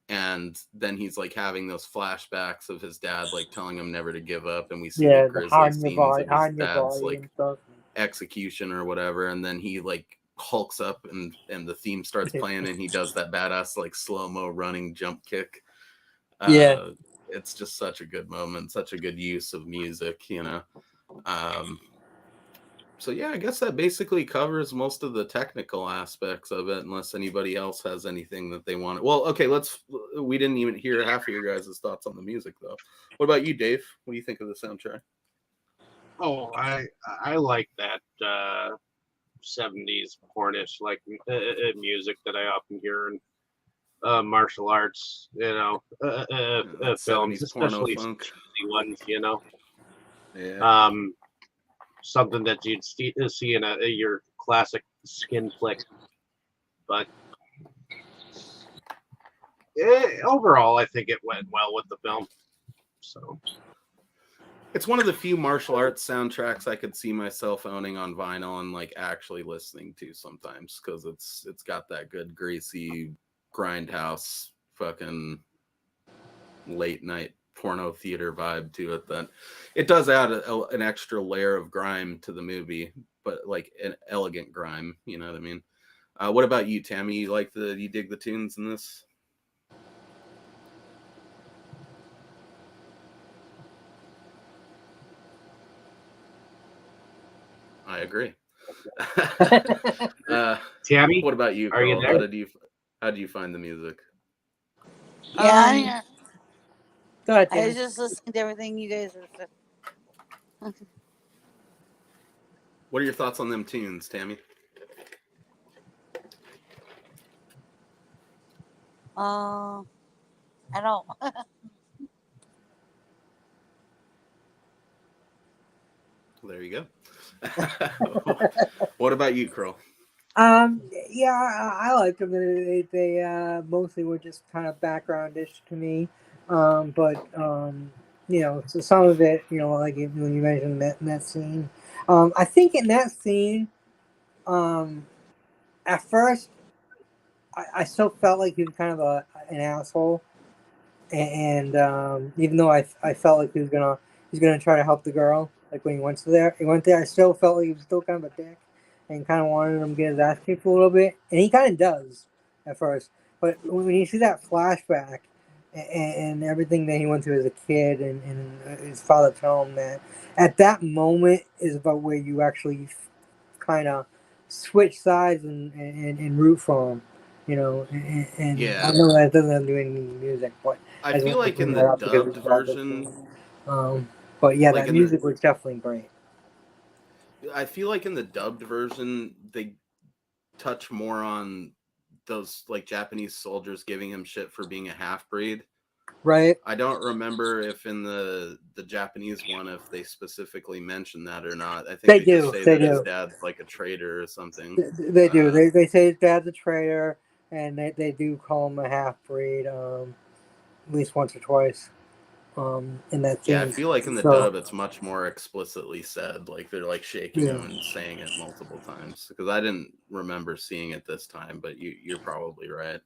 And then he's like having those flashbacks of his dad like telling him never to give up, and we see the The grisly hard in your scenes body, of hard his in your dad's body like and stuff. execution or whatever, and then he like hulks up and the theme starts playing and he does that badass like slow-mo running jump kick. Yeah. It's just such a good moment, such a good use of music, you know. So yeah, I guess that basically covers most of the technical aspects of it, unless anybody else has anything that they want. Well, okay, we didn't even hear half of your guys' thoughts on the music though. What about you, Dave? What do you think of the soundtrack? Oh, I like that 70s pornish like music that I often hear in martial arts, you know, films, 70s porno especially funk. cheesy ones, you know. Yeah. Something that you'd see in your classic skin flick, but overall, I think it went well with the film. So It's one of the few martial arts soundtracks I could see myself owning on vinyl and like actually listening to sometimes, because it's got that good greasy grindhouse fucking late night porno theater vibe to it. That it does add an extra layer of grime to the movie, but like an elegant grime. You know what I mean? What about you, Tammy? You dig the tunes in this? I agree. Tammy, what about you, are you Carl? there? How do you find the music? Yeah, Go ahead, I Tim. was just listening to everything you guys were saying. What are your thoughts on them tunes, Tammy? I don't. There you go. What about you, Carl? Yeah, I like them. They mostly were just kind of backgroundish to me. But you know, so some of it, you know, like when you mentioned that scene, I think in that scene, at first, I still felt like he was kind of an asshole, and even though I felt like he's gonna try to help the girl, like when he went there, I still felt like he was still kind of a dick, and kind of wanted him to get his ass kicked a little bit, and he kind of does at first. But when you see that flashback and everything that he went through as a kid, and his father told him that, at that moment is about where you actually kind of switch sides and root for him, you know. And Yeah. I know that doesn't do any music, but I feel like in the dubbed version, but yeah, like that music was definitely great. I feel like in the dubbed version, they touch more on those like Japanese soldiers giving him shit for being a half-breed. Right. I don't remember if in the Japanese one, if they specifically mention that or not. I think They just do. say They that his do. dad's like a traitor or something. They do. They say his dad's a traitor. and they do call him a half breed at least once or twice in that scene. Yeah, I feel like in the So, dub it's much more explicitly said. Like they're like shaking Yeah. him and saying it multiple times. Because I didn't remember seeing it this time, but you're probably right.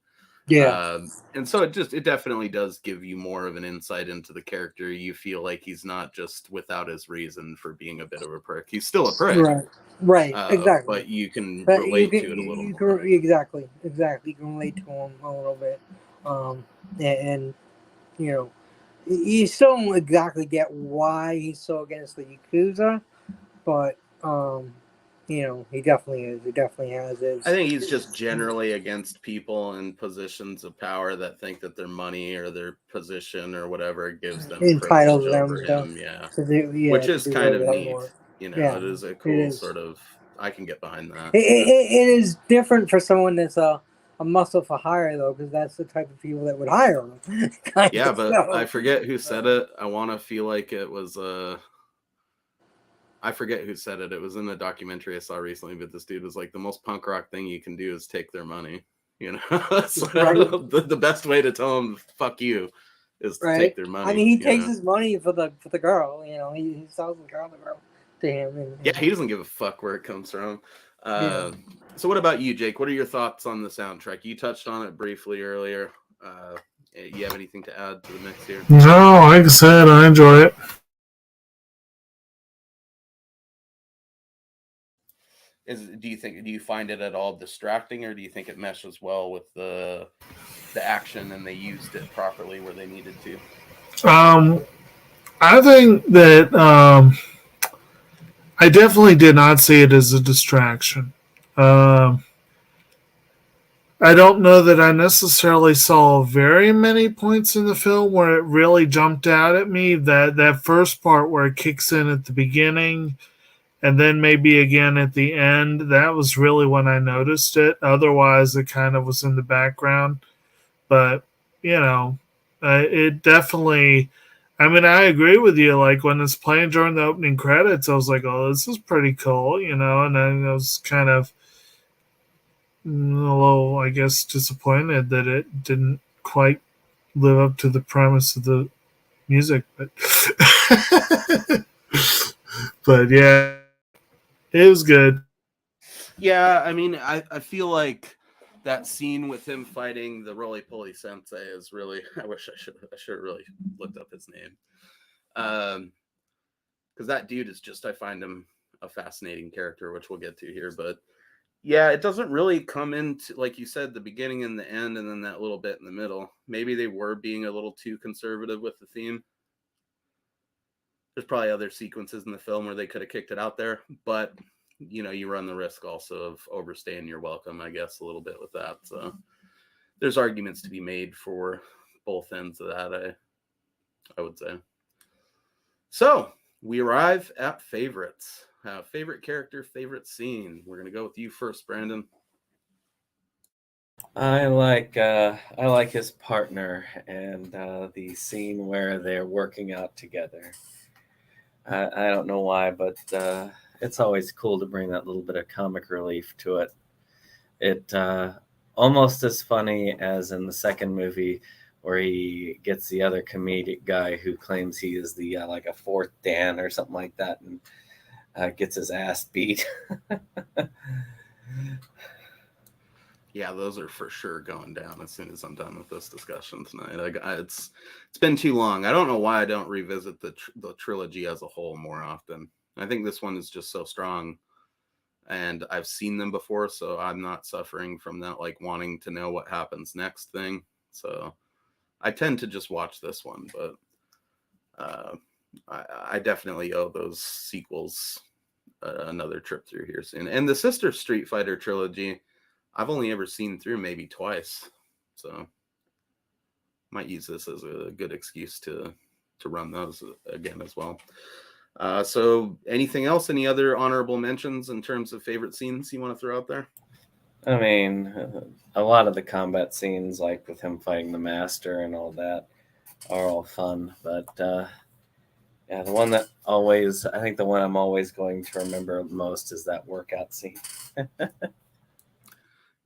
yeah, And so it definitely does give you more of an insight into the character. You feel like he's not just without his reason for being a bit of a prick. He's still a prick, right, exactly. but you can But relate to it a little more. Exactly. You can relate to him a little bit, and you know, you still don't exactly get why he's so against the Yakuza, but you know, he definitely is. He definitely has his. I think he's just generally against people in positions of power that think that their money or their position or whatever gives them Entitles privilege them over him. Yeah. to do, Which to is do kind of whatever they neat. want. You know, Yeah, it is a it cool is. sort of, I can get behind that. It is different for someone that's a muscle for hire though, because that's the type of people that would hire him. Yeah, but I forget who said it. I want to feel like it was I forget who said it. It was in a documentary I saw recently, but this dude was like, the most punk rock thing you can do is take their money. You know, so Right. the best way to tell them "fuck you" is to take their money. I mean, he you takes know? his money for the girl. You know, he sells the girl to him. And Yeah, he doesn't give a fuck where it comes from. Yeah. So what about you, Jake? What are your thoughts on the soundtrack? You touched on it briefly earlier. You have anything to add to the mix here? No, like I said, I enjoy it. Do you find it at all distracting, or do you think it meshes well with the action and they used it properly where they needed to? I think that I definitely did not see it as a distraction. Um, I don't know that I necessarily saw very many points in the film where it really jumped out at me. That first part where it kicks in at the beginning and then maybe again at the end, that was really when I noticed it. Otherwise, it kind of was in the background. But, you know, it definitely. I mean, I agree with you. Like when it's playing during the opening credits, I was like, "Oh, this is pretty cool," you know. And then I was kind of a little, I guess, disappointed that it didn't quite live up to the premise of the music. But, but yeah, it was good. Yeah, I mean, I feel like that scene with him fighting the roly poly sensei is really. I wish I should have really looked up his name. Because that dude is just, I find him a fascinating character, which we'll get to here. But yeah, it doesn't really come into, like you said, the beginning and the end, and then that little bit in the middle. Maybe they were being a little too conservative with the theme. There's probably other sequences in the film where they could have kicked it out there, but you know, you run the risk also of overstaying your welcome, I guess, a little bit with that. So there's arguments to be made for both ends of that, I would say. So we arrive at favorites. Favorite character, favorite scene. We're gonna go with you first, Brandon. I like his partner and the scene where they're working out together. I don't know why, but it's always cool to bring that little bit of comic relief to it. It almost as funny as in the second movie where he gets the other comedic guy who claims he is the like a fourth Dan or something like that, and gets his ass beat. Yeah, those are for sure going down as soon as I'm done with this discussion tonight. It's been too long. I don't know why I don't revisit the trilogy as a whole more often. I think this one is just so strong, and I've seen them before, so I'm not suffering from that like wanting to know what happens next thing. So I tend to just watch this one, but I definitely owe those sequels another trip through here soon. And the sister Street Fighter trilogy, I've only ever seen through maybe twice, so might use this as a good excuse to run those again as well. So anything else? Any other honorable mentions in terms of favorite scenes you want to throw out there? I mean, a lot of the combat scenes, like with him fighting the master and all that, are all fun. But yeah, the one I'm always going to remember most is that workout scene.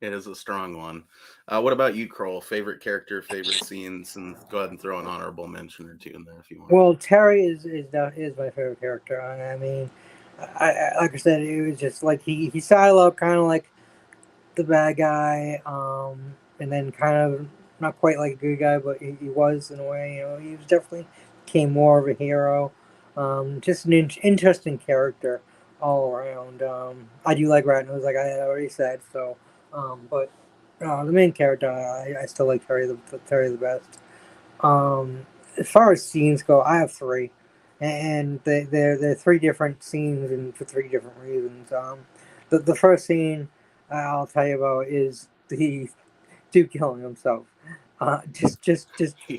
It is a strong one. What about you, Kroll? Favorite character, favorite scenes, and go ahead and throw an honorable mention or two in there if you want. Well, Terry is my favorite character. I mean, I like I said, it was just like he started out kind of like the bad guy, and then kind of not quite like a good guy, but he was in a way. You know, he was definitely became more of a hero. Just an interesting character all around. I do like Rat Nose, like I had already said. So, but the main character, I still like Terry the best. As far as scenes go, I have three, and they're three different scenes and for three different reasons. The first scene I'll tell you about is the dude killing himself. Just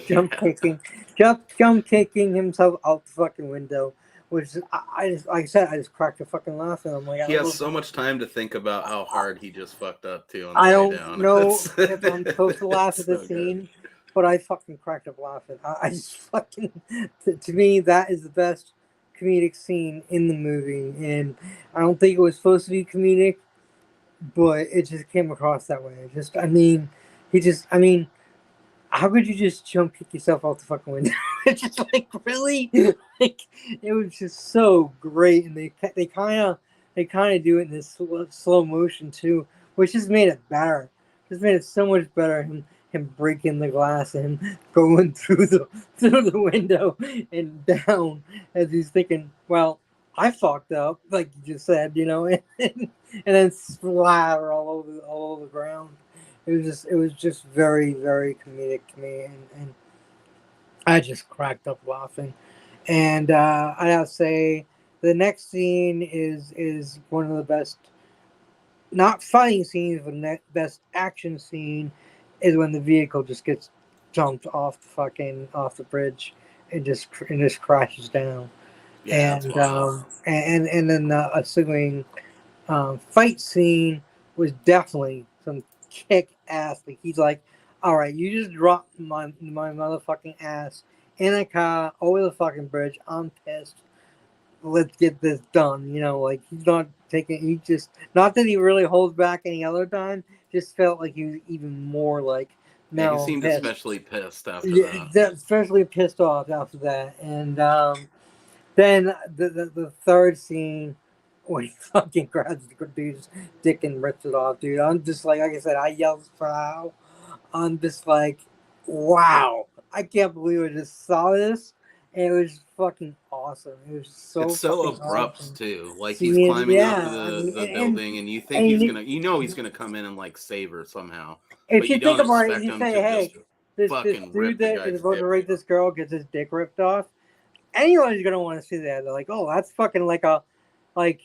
jump kicking himself out the fucking window. Which I just, like I said, I just cracked a fucking laugh, and I'm like, He has so much time to think about how hard he just fucked up too. On the I way don't down. know if I'm supposed to laugh at It's this so good. scene, but I fucking cracked up laughing. I just fucking, to me, that is the best comedic scene in the movie, and I don't think it was supposed to be comedic, but it just came across that way. I mean, how could you just jump kick yourself out the fucking window? It's just like, really? Like, it was just so great, and they kind of do it in this slow motion too, which just made it better. Just made it so much better. Him breaking the glass and him going through the window and down as he's thinking, well, I fucked up, like you just said, you know, and then splatter all over the ground. It was just very, very comedic to me, and I just cracked up laughing. And I have to say, the next scene is one of the best, not fighting scenes, but best action scene is when the vehicle just gets jumped off the bridge and just crashes down. Yeah, that's And wild. and then a ensuing fight scene was definitely some kick ass. Like he's like, all right, you just dropped my motherfucking ass in a car over the fucking bridge. I'm pissed. Let's get this done. You know, like he's not taking. He just not that he really holds back any other time. Just felt like he was even more like Yeah, now he I'm seemed pissed. especially pissed after Yeah, that. especially pissed off after that. And then the third scene when he fucking grabs the dude's dick and rips it off, dude. I'm just like I said, I yelled wow. I'm just like, wow. I can't believe I just saw this. And it was fucking awesome. It was so It's so fucking abrupt awesome. too. Like he's Seeing, climbing up yeah, I mean, the building, and you think and he's you- gonna, he's gonna come in and like save her somehow, if but you you think don't about it, expect you him say, to hey, just this fucking dude rip the that is guy's about dick to rape off. this girl gets his dick ripped off. Anyone's gonna want to see that. They're like, oh, that's fucking like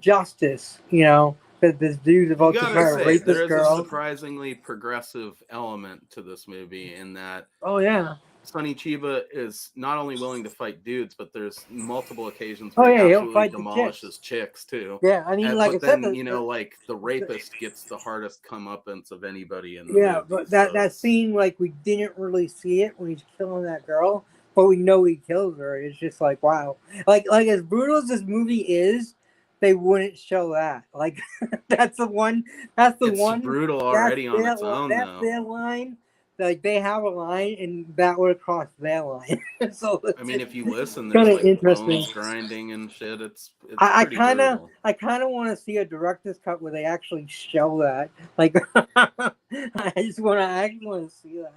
justice, you know, that this dude's You about to gotta try to say rape this there is a girl. surprisingly progressive element to this movie in that Oh yeah. Sonny Chiba is not only willing to fight dudes, but there's multiple occasions Oh where yeah, he he'll absolutely fight the demolishes chicks. chicks too. Yeah, I mean, like I But said, then like the rapist gets the hardest comeuppance of anybody in the yeah, movie. but So that it's- scene, like we didn't really see it when he's killing that girl, but we know he kills her. It's just like wow, like as brutal as this movie is, they wouldn't show that. Like that's the one. That's the it's one. brutal That's already on their, its own, that's though. their line. Like they have a line, and that would cross their line. So I mean, if you listen, kinda there's like interesting. bones grinding and shit. It's I pretty kind of brutal. want to see a director's cut where they actually show that. Like, I just want to see that.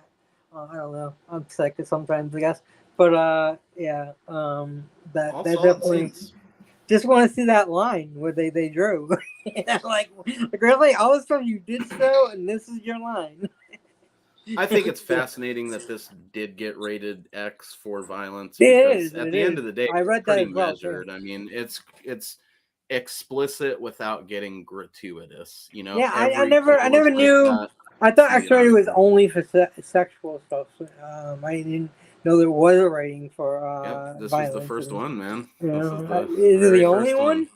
I don't know. I'm sick sometimes, I guess. But yeah. That All that solid definitely scenes. just want to see that line where they drew. like really all the stuff you did show, and this is your line. I think it's fascinating that this did get rated X for violence It because is, at it the end is. of the day, I read it's that pretty as well, too. measured. I mean, it's explicit without getting gratuitous. You know, Yeah, I every never kill is like knew. that. I thought See it actually it on was camera. only for sexual stuff. I didn't know there was a rating for Yep, this violence. was the first one, man. You This know, is the is it very the only first one?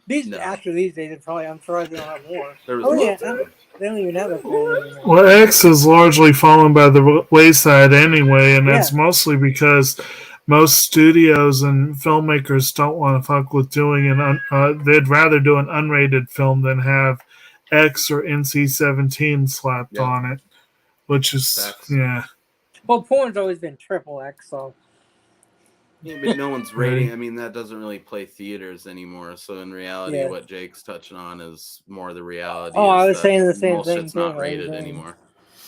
These No. these days, it's probably I'm sure they don't have more. There was Oh yeah, lots of them. they don't even have that anymore. Well, X is largely fallen by the wayside anyway, and that's Yeah. mostly because most studios and filmmakers don't want to fuck with doing they'd rather do an unrated film than have X or NC-17 slapped Yeah. on it, which is Facts. yeah. Well, porn's always been triple X, so Yeah, but no one's rating. I mean, that doesn't really play theaters anymore. So in reality, Yeah. what Jake's touching on is more the reality. Oh, I is was that saying the same most thing shit's too. not I was rated saying- anymore.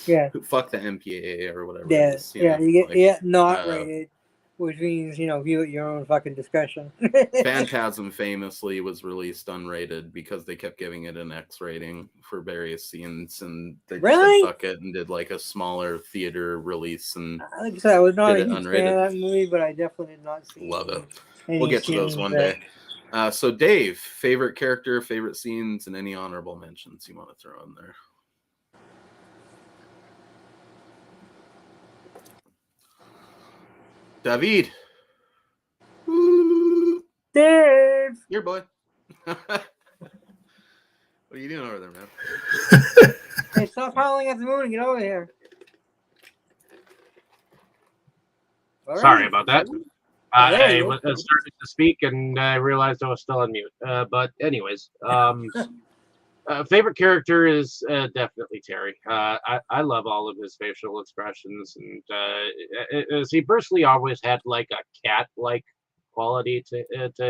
Yeah, Fuck the MPAA or whatever yeah, it is. yeah. You get not uh, rated, which means view at your own fucking discretion. Phantasm famously was released unrated because they kept giving it an X rating for various scenes, and they just Really? said fuck it and did like a smaller theater release. And Like I said, I was not a Did it huge fan unrated. of that movie, but I definitely did not see. love it. any We'll get to those scenes one that- day. So Dave, favorite character, favorite scenes, and any honorable mentions you want to throw in there. David. Dave. Your boy. What are you doing over there, man? Hey, stop howling at the moon and get over here. All Sorry right. about that. there I you go. was starting to speak and I realized I was still on mute. But anyways, favorite character is definitely Terry. I love all of his facial expressions, and he personally always had like a cat-like quality to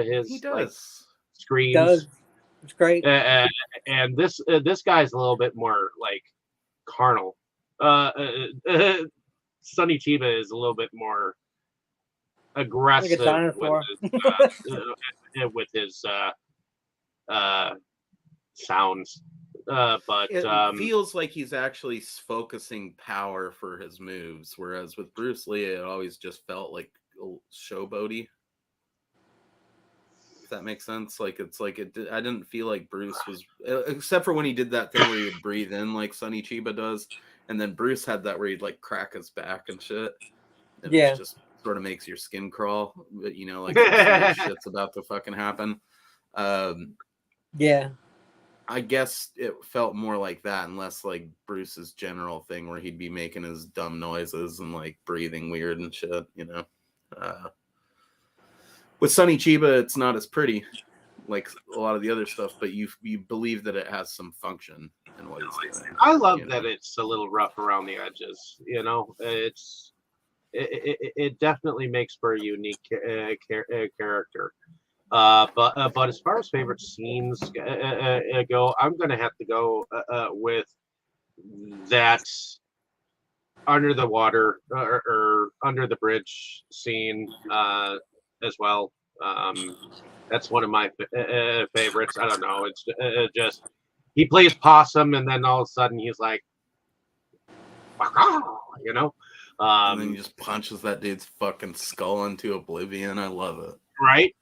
his He like does. screams. Does. It's great. And this guy's a little bit more like carnal. Sonny Chiba is a little bit more aggressive dinosaur. with his sounds. But It feels like he's actually focusing power for his moves, whereas with Bruce Lee, it always just felt like showboaty. If that makes sense, like it's like I didn't feel like Bruce was, except for when he did that thing where he would breathe in like Sonny Chiba does, and then Bruce had that where he'd like crack his back and shit. And Yeah. it just sort of makes your skin crawl, but like some shit's about to fucking happen. Yeah. I guess it felt more like that, and less like Bruce's general thing where he'd be making his dumb noises and like breathing weird and shit. With Sonny Chiba, it's not as pretty like a lot of the other stuff, but you believe that it has some function in what he's doing. I love that it's a little rough around the edges. It definitely makes for a unique character. But as far as favorite scenes go, I'm gonna have to go with that under the water or under the bridge scene as well. That's one of my favorites. I don't know. It's just he plays possum, and then all of a sudden he's like, and then he just punches that dude's fucking skull into oblivion. I love it. Right.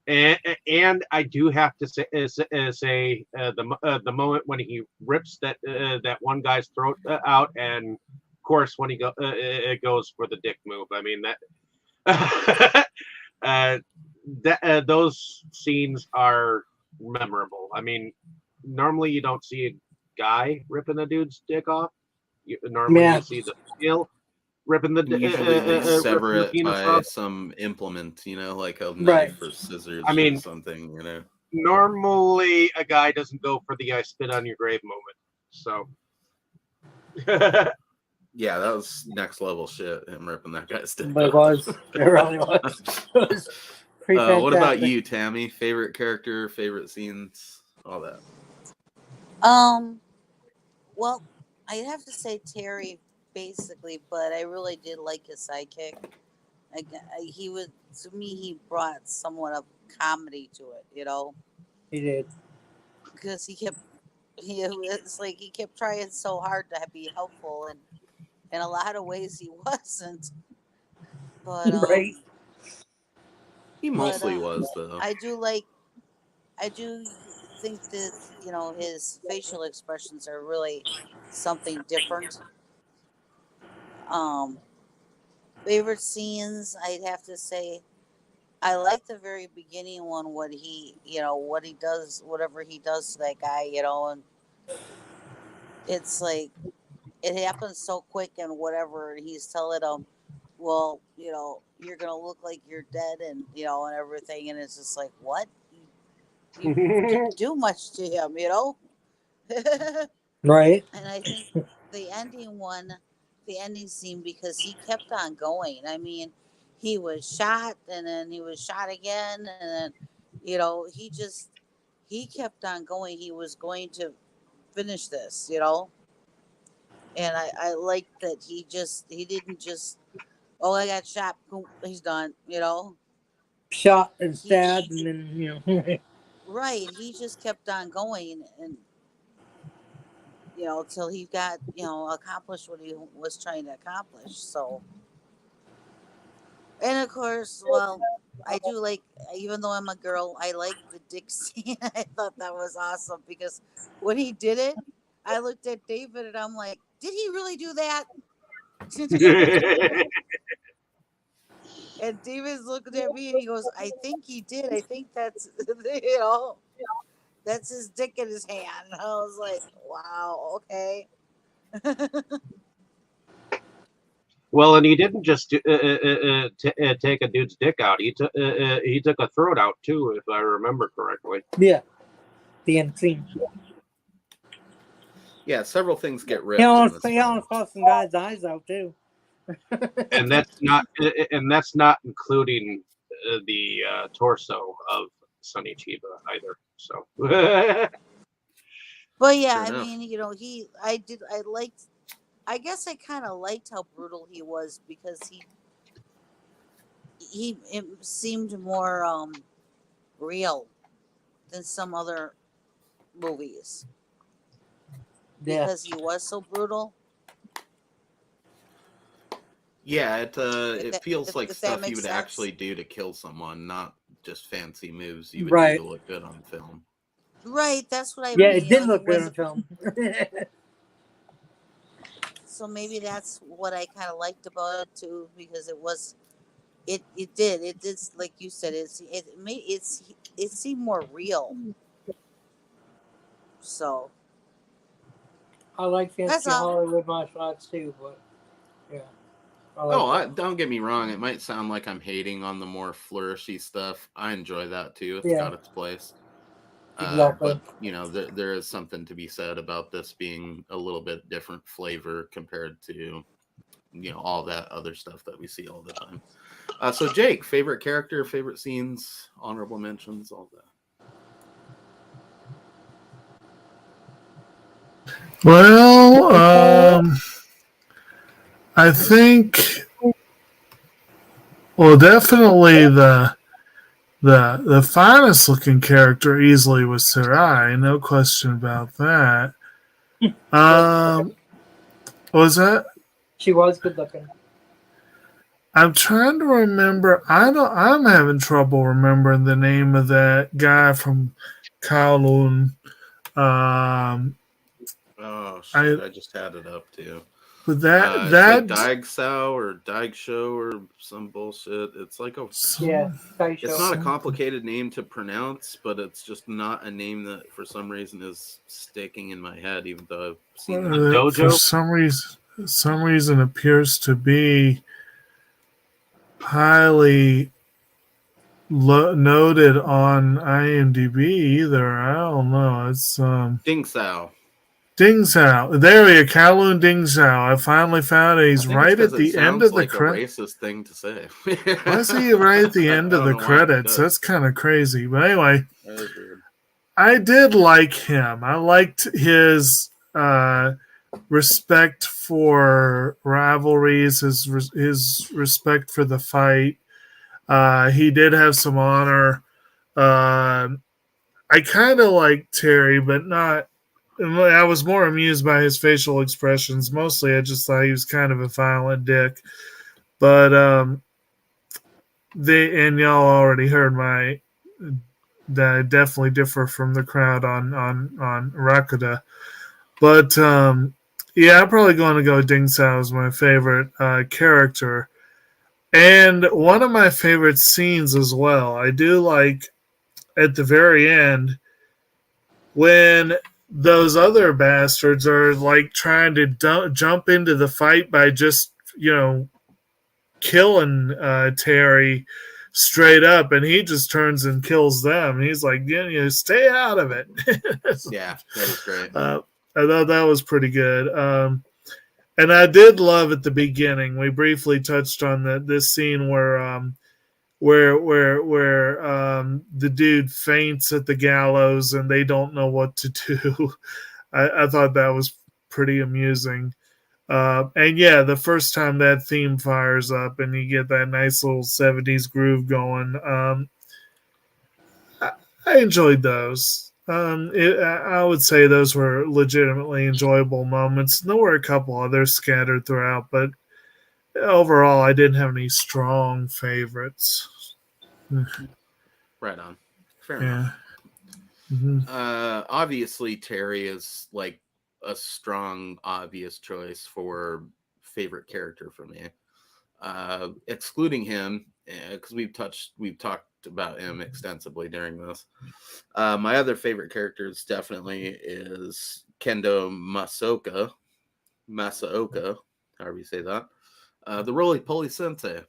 And I do have to say the moment when he rips that one guy's throat out, and of course when he it goes for the dick move. I mean that those scenes are memorable. I mean, normally you don't see a guy ripping a dude's dick off. You see the heel ripping the usually they sever ripping the it penis by off. some implement, like a knife Right. or scissors I mean, or something, Normally a guy doesn't go for the I spit on your grave moment. So yeah, that was next level shit, him ripping that guy's dick But it off. was. It really was. It was pretty What about fantastic. you, Tammy? Favorite character, favorite scenes, all that. Well, I'd have to say Terry, basically, but I really did like his sidekick. He was, to me, he brought somewhat of comedy to it, He did. because it's like he kept trying so hard to be helpful, and in a lot of ways he wasn't. But Right. He mostly But, was though. I do think that his facial expressions are really something different. Favorite scenes, I'd have to say, I like the very beginning one, what he does, whatever he does to that guy, and it's like it happens so quick and whatever, and he's telling him, well, you're gonna look like you're dead, and and everything, and it's just like, what? You didn't do much to him, Right. And I think the ending scene, because he kept on going. I mean, he was shot and then he was shot again, and then, he kept on going. He was going to finish this, and I like that he didn't just, oh, I got shot, boom, he's done. Shot and He stabbed, and then right, he just kept on going, and till he got, accomplished what he was trying to accomplish. So, and of course, well, I do like, even though I'm a girl, I like the dick scene. I thought that was awesome because when he did it, I looked at David and I'm like, did he really do that? And David's looking at me and he goes, I think he did. I think that's, that's his dick in his hand. I was like, wow, okay. Well, and he didn't just take a dude's dick out. He took a throat out too, if I remember correctly. yeah, the end scene. Yeah, several things get ripped. He in almost this film. saw some guy's eyes out too. And that's not including the torso of Sonny Chiba either. So. But yeah, Sure I enough. mean, I guess I kind of liked how brutal he was because it seemed more real than some other movies Yeah, because he was so brutal. Yeah, it that- feels if- like if that stuff you makes would sense. actually do to kill someone, not just fancy moves you would Right. do to look good on film. Right, that's what I yeah, mean. it did look he good on wasn't- film. So maybe that's what I kind of liked about it too, because it did like you said, it seemed more real. So I like That's fancy all. Hollywood martial arts too, but yeah. I like that. Don't get me wrong. It might sound like I'm hating on the more flourishy stuff. I enjoy that too. It's Yeah. got its place. Exactly. But there is something to be said about this being a little bit different flavor compared to all that other stuff that we see all the time. So Jake, favorite character, favorite scenes, honorable mentions, all that. Well, I think, well, definitely the finest looking character easily was Sarai, no question about that. What was that? She was good looking. I'm trying to remember. I'm having trouble remembering the name of that guy from Kowloon. Oh shit! I just had it up too. But It's that like Daigsao or Daigshow or some bullshit. It's like Yeah, it's not a complicated name to pronounce, but it's just not a name that for some reason is sticking in my head, even though I've seen it. Dojo? For some reason appears to be highly noted on IMDb either. I don't know. It's Dingsao. Dingsao. There we go. Kowloon Dingsao. I finally found it. He's right at the end of the like credits. a racist thing to say. Why is he right at the end of the credits? That's kind of crazy. But anyway, that is weird. I did like him. I liked his respect for rivalries, his respect for the fight. He did have some honor. I kind of liked Terry, but not. I was more amused by his facial expressions. Mostly, I just thought he was kind of a violent dick. But and y'all already heard that I definitely differ from the crowd on Rakuda. But yeah, I'm probably going to go Dingsao as my favorite character. And one of my favorite scenes as well. I do like at the very end when those other bastards are like trying to jump into the fight by just, killing Terry straight up, and he just turns and kills them. He's like, stay out of it. Yeah, that was great. I thought that was pretty good. And I did love at the beginning. We briefly touched on this scene where the dude faints at the gallows and they don't know what to do. I thought that was pretty amusing. And yeah, the first time that theme fires up and you get that nice little 70s groove going, I enjoyed those. I would say those were legitimately enjoyable moments. There were a couple others scattered throughout, but overall, I didn't have any strong favorites. Right on. Fair enough. Mm-hmm. Obviously, Terry is like a strong, obvious choice for favorite character for me. Excluding him, because we've talked about him extensively during this. My other favorite characters definitely is Kendo Masaoka, however you say that. The roly-poly sensei.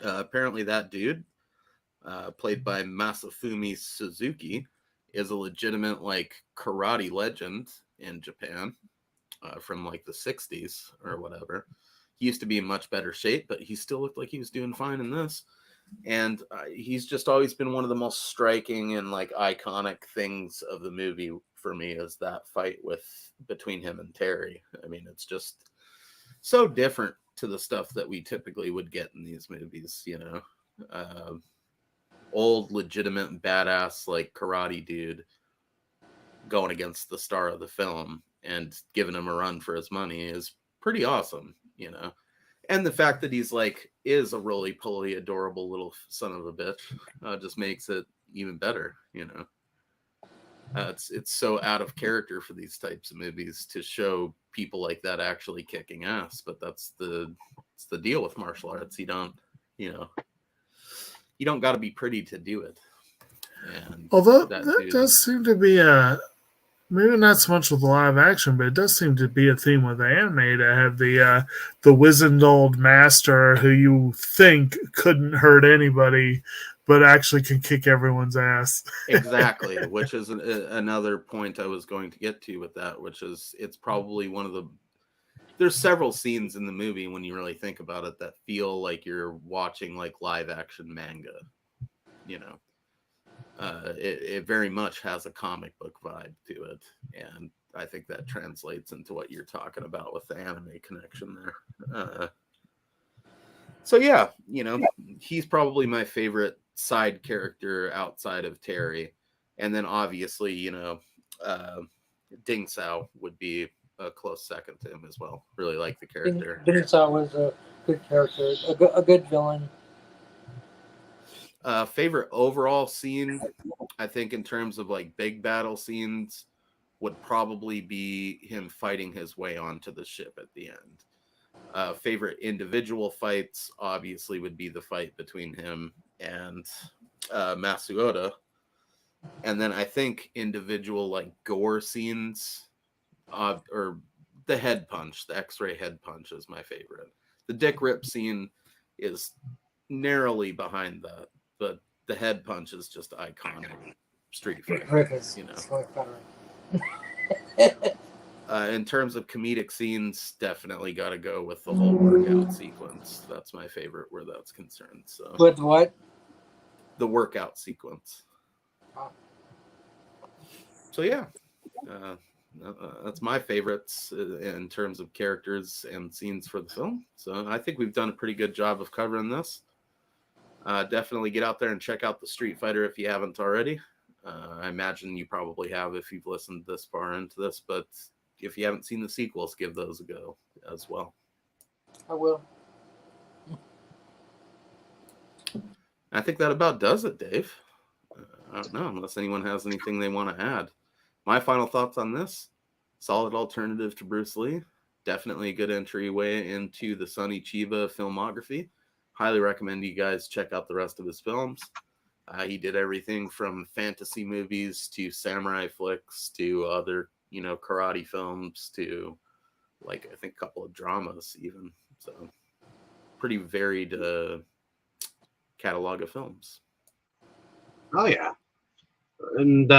Apparently that dude, played by Masafumi Suzuki, is a legitimate like karate legend in Japan from like the 60s or whatever. He used to be in much better shape, but he still looked like he was doing fine in this. And he's just always been one of the most striking and like iconic things of the movie for me is that fight between him and Terry. I mean, it's just so different to the stuff that we typically would get in these movies, old legitimate badass like karate dude going against the star of the film and giving him a run for his money is pretty awesome, and the fact that he's like is a roly-poly adorable little son of a bitch just makes it even better. It's so out of character for these types of movies to show people like that actually kicking ass, but it's the deal with martial arts. You don't got to be pretty to do it. And although that does seem to be maybe not so much with live action, but it does seem to be a theme with anime to have the wizened old master who you think couldn't hurt anybody, but actually can kick everyone's ass. Exactly, which is another point I was going to get to with that, which is it's probably one of the. There's several scenes in the movie when you really think about it that feel like you're watching like live action manga. It very much has a comic book vibe to it, and I think that translates into what you're talking about with the anime connection there. So yeah, he's probably my favorite side character outside of Terry, and then obviously Ding Sao would be a close second to him as well. Really like the character. Ding Sao was a good character, a good villain. Favorite overall scene, I think in terms of like big battle scenes, would probably be him fighting his way onto the ship at the end. Favorite individual fights obviously would be the fight between him and Masuoda. And then I think individual like gore scenes or the head punch, the X-ray head punch is my favorite. The dick rip scene is narrowly behind that, but the head punch is just iconic. Street Fighter, in terms of comedic scenes, definitely got to go with the whole workout sequence. That's my favorite where that's concerned. So with what? The workout sequence. Oh. So yeah, that's my favorites in terms of characters and scenes for the film. So I think we've done a pretty good job of covering this. Definitely get out there and check out the Street Fighter if you haven't already. I imagine you probably have if you've listened this far into this, but if you haven't seen the sequels, give those a go as well. I will. I think that about does it, Dave. I don't know, unless anyone has anything they want to add. My final thoughts on this: solid alternative to Bruce Lee. Definitely a good entryway into the Sonny Chiba filmography. Highly recommend you guys check out the rest of his films. He did everything from fantasy movies to samurai flicks to other, karate films to, like, I think a couple of dramas even. So pretty varied catalog of films. Oh yeah, and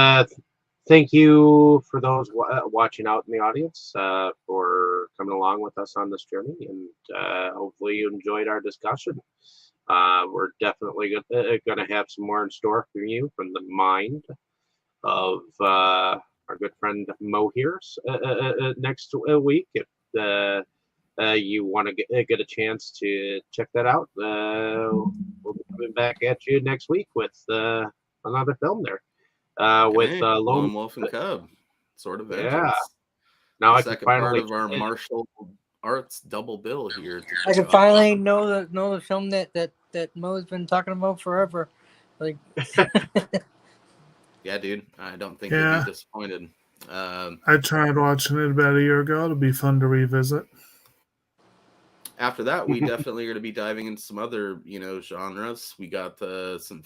thank you for those watching out in the audience for coming along with us on this journey, and hopefully you enjoyed our discussion. We're definitely going to have some more in store for you from the mind of our good friend Mo here next week. If you want to get a chance to check that out, we'll be coming back at you next week with another film there. With Lone Wolf and Cub, Sword of Vengeance. Yeah. Now the I can second finally part of our martial arts double bill here. I can finally know the film that Mo's been talking about forever. Like, yeah, dude, I don't think Yeah. you'll be disappointed. I tried watching it about a year ago. It'll be fun to revisit. After that, we definitely are going to be diving into some other, genres. We got some,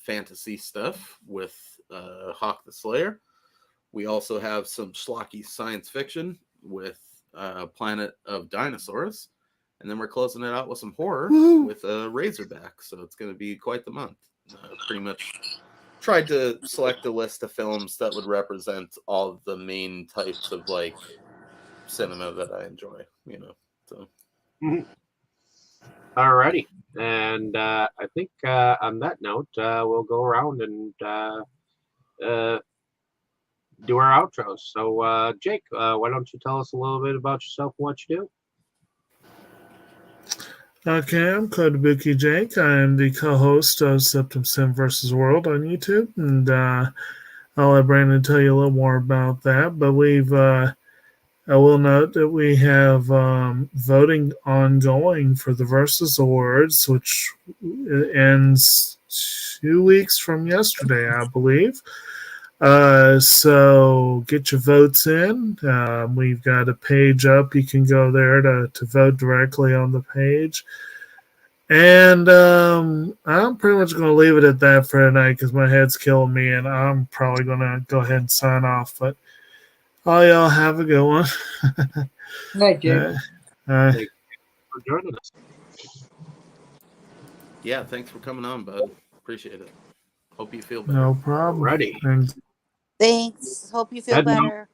fantasy stuff with Hawk the Slayer. We also have some schlocky science fiction with Planet of Dinosaurs. And then we're closing it out with some horror with Razorback. So it's going to be quite the month. Pretty much tried to select a list of films that would represent all of the main types of like cinema that I enjoy, so. Alrighty, and I think on that note, we'll go around and do our outros. So, Jake, why don't you tell us a little bit about yourself and what you do? Okay, I'm Kotobukijake. I am the co-host of SeptumSin vs. World on YouTube, and I'll let Brandon tell you a little more about that. But I will note that we have voting ongoing for the Versus Awards, which ends 2 weeks from yesterday, I believe. So get your votes in. We've got a page up. You can go there to vote directly on the page. And I'm pretty much going to leave it at that for tonight because my head's killing me, and I'm probably going to go ahead and sign off. But all y'all have a good one. night, Jake. Thank you for joining us. Yeah, thanks for coming on, bud. Appreciate it. Hope you feel better. No problem. Alrighty. Thanks. Hope you feel better.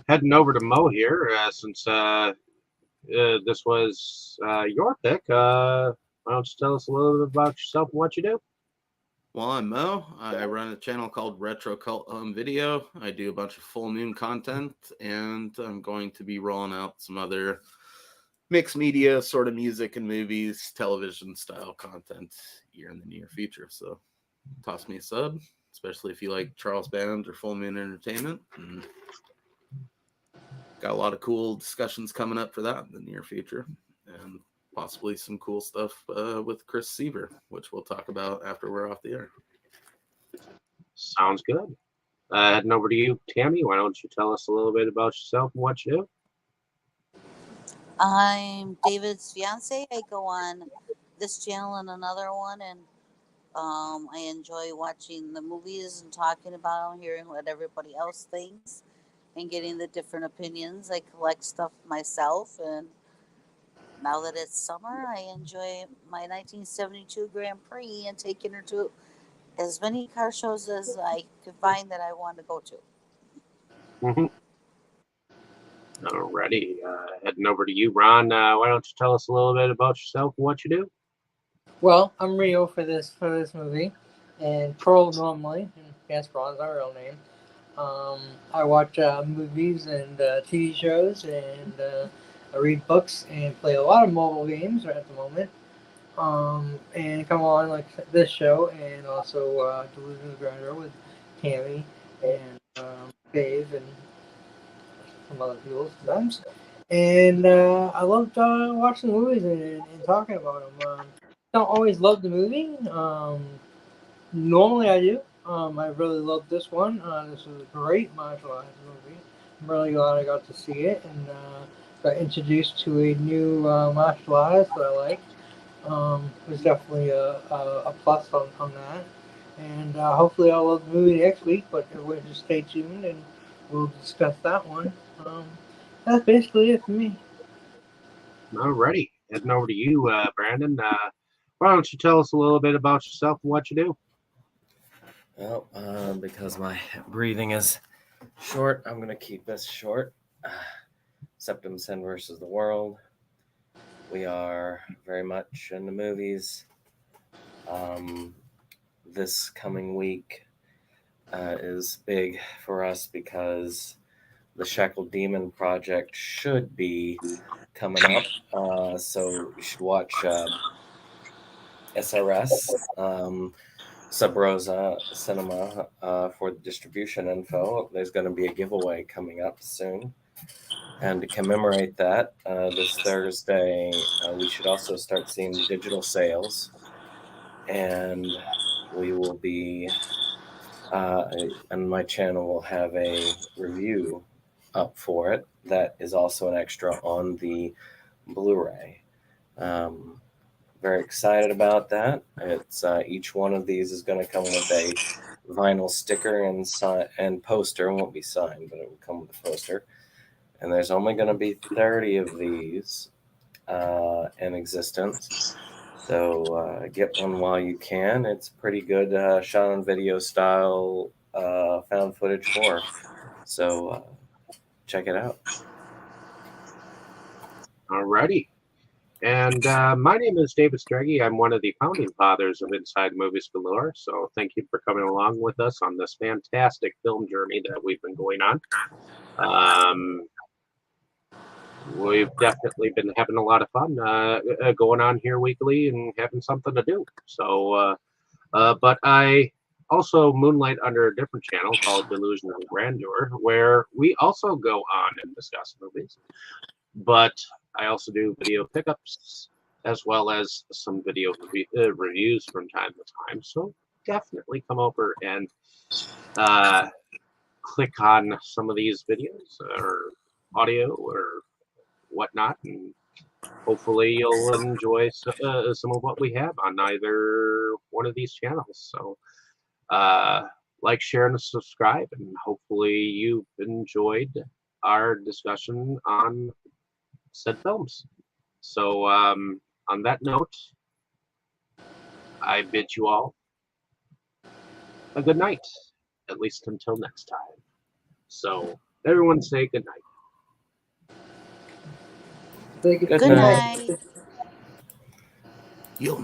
Heading over to Mo here, since this was your pick. Why don't you tell us a little bit about yourself and what you do? Well, I'm Mo. I run a channel called Retro Cult Home Video. I do a bunch of full moon content, and I'm going to be rolling out some other mixed media sort of music and movies, television style content here in the near future. So toss me a sub, especially if you like Charles Band or Full Moon Entertainment. And got a lot of cool discussions coming up for that in the near future, and possibly some cool stuff with Chris Seaver, which we'll talk about after we're off the air. Sounds good. Heading over to you, Tammy. Why don't you tell us a little bit about yourself and what you do? I'm David's fiance. I go on this channel and another one, and I enjoy watching the movies and talking about them, hearing what everybody else thinks, and getting the different opinions. I collect stuff myself, and now that it's summer, I enjoy my 1972 Grand Prix and taking her to as many car shows as I could find that I want to go to. Alrighty. Heading over to you, Ron. Why don't you tell us a little bit about yourself and what you do? Well, I'm Rio for this movie, and Pearl normally. And yes, Ron's our real name. I watch movies and TV shows, and I read books and play a lot of mobile games right at the moment. And come on like this show, and also Delusions of Grandeur with Tammy and Dave and some other people sometimes. And I loved watching movies and talking about them. Don't always love the movie. Normally I do. I really loved this one. This was a great martial arts movie. I'm really glad I got to see it and got introduced to a new martial artist that I like. It was definitely a plus on that. And hopefully I'll love the movie next week, but everyone just stay tuned and we'll discuss that one. That's basically it for me. Alrighty. heading over to you, Brandon. Why don't you tell us a little bit about yourself and what you do? Well, because my breathing is short, I'm going to keep this short. SeptumSin versus the world. We are very much in the movies. This coming week is big for us because the Shackled Demon project should be coming up. So you should watch SRS, Sub Rosa Cinema for the distribution info. There's going to be a giveaway coming up soon. And to commemorate that, this Thursday, we should also start seeing digital sales. And we will be, and my channel will have a review up for it. That is also an extra on the Blu-ray. Very excited about that. It's each one of these is going to come with a vinyl sticker and poster. It won't be signed, but it will come with a poster. And there's only going to be 30 of these in existence. So get one while you can. It's pretty good shot on video style found footage horror. So check it out. Alrighty. And my name is David Strege. I'm one of the founding fathers of Inside Movies Galore. So thank you for coming along with us on this fantastic film journey that we've been going on. We've definitely been having a lot of fun going on here weekly and having something to do. So, but I also moonlight under a different channel called Delusions of Grandeur, where we also go on and discuss movies. But I also do video pickups as well as some video reviews from time to time. So definitely come over and click on some of these videos or audio or whatnot, and hopefully you'll enjoy some of what we have on either one of these channels. So like, share, and subscribe, and hopefully you've enjoyed our discussion on said films. So on that note, I bid you all a good night, at least until next time. So everyone say good night. Good Good night. You'll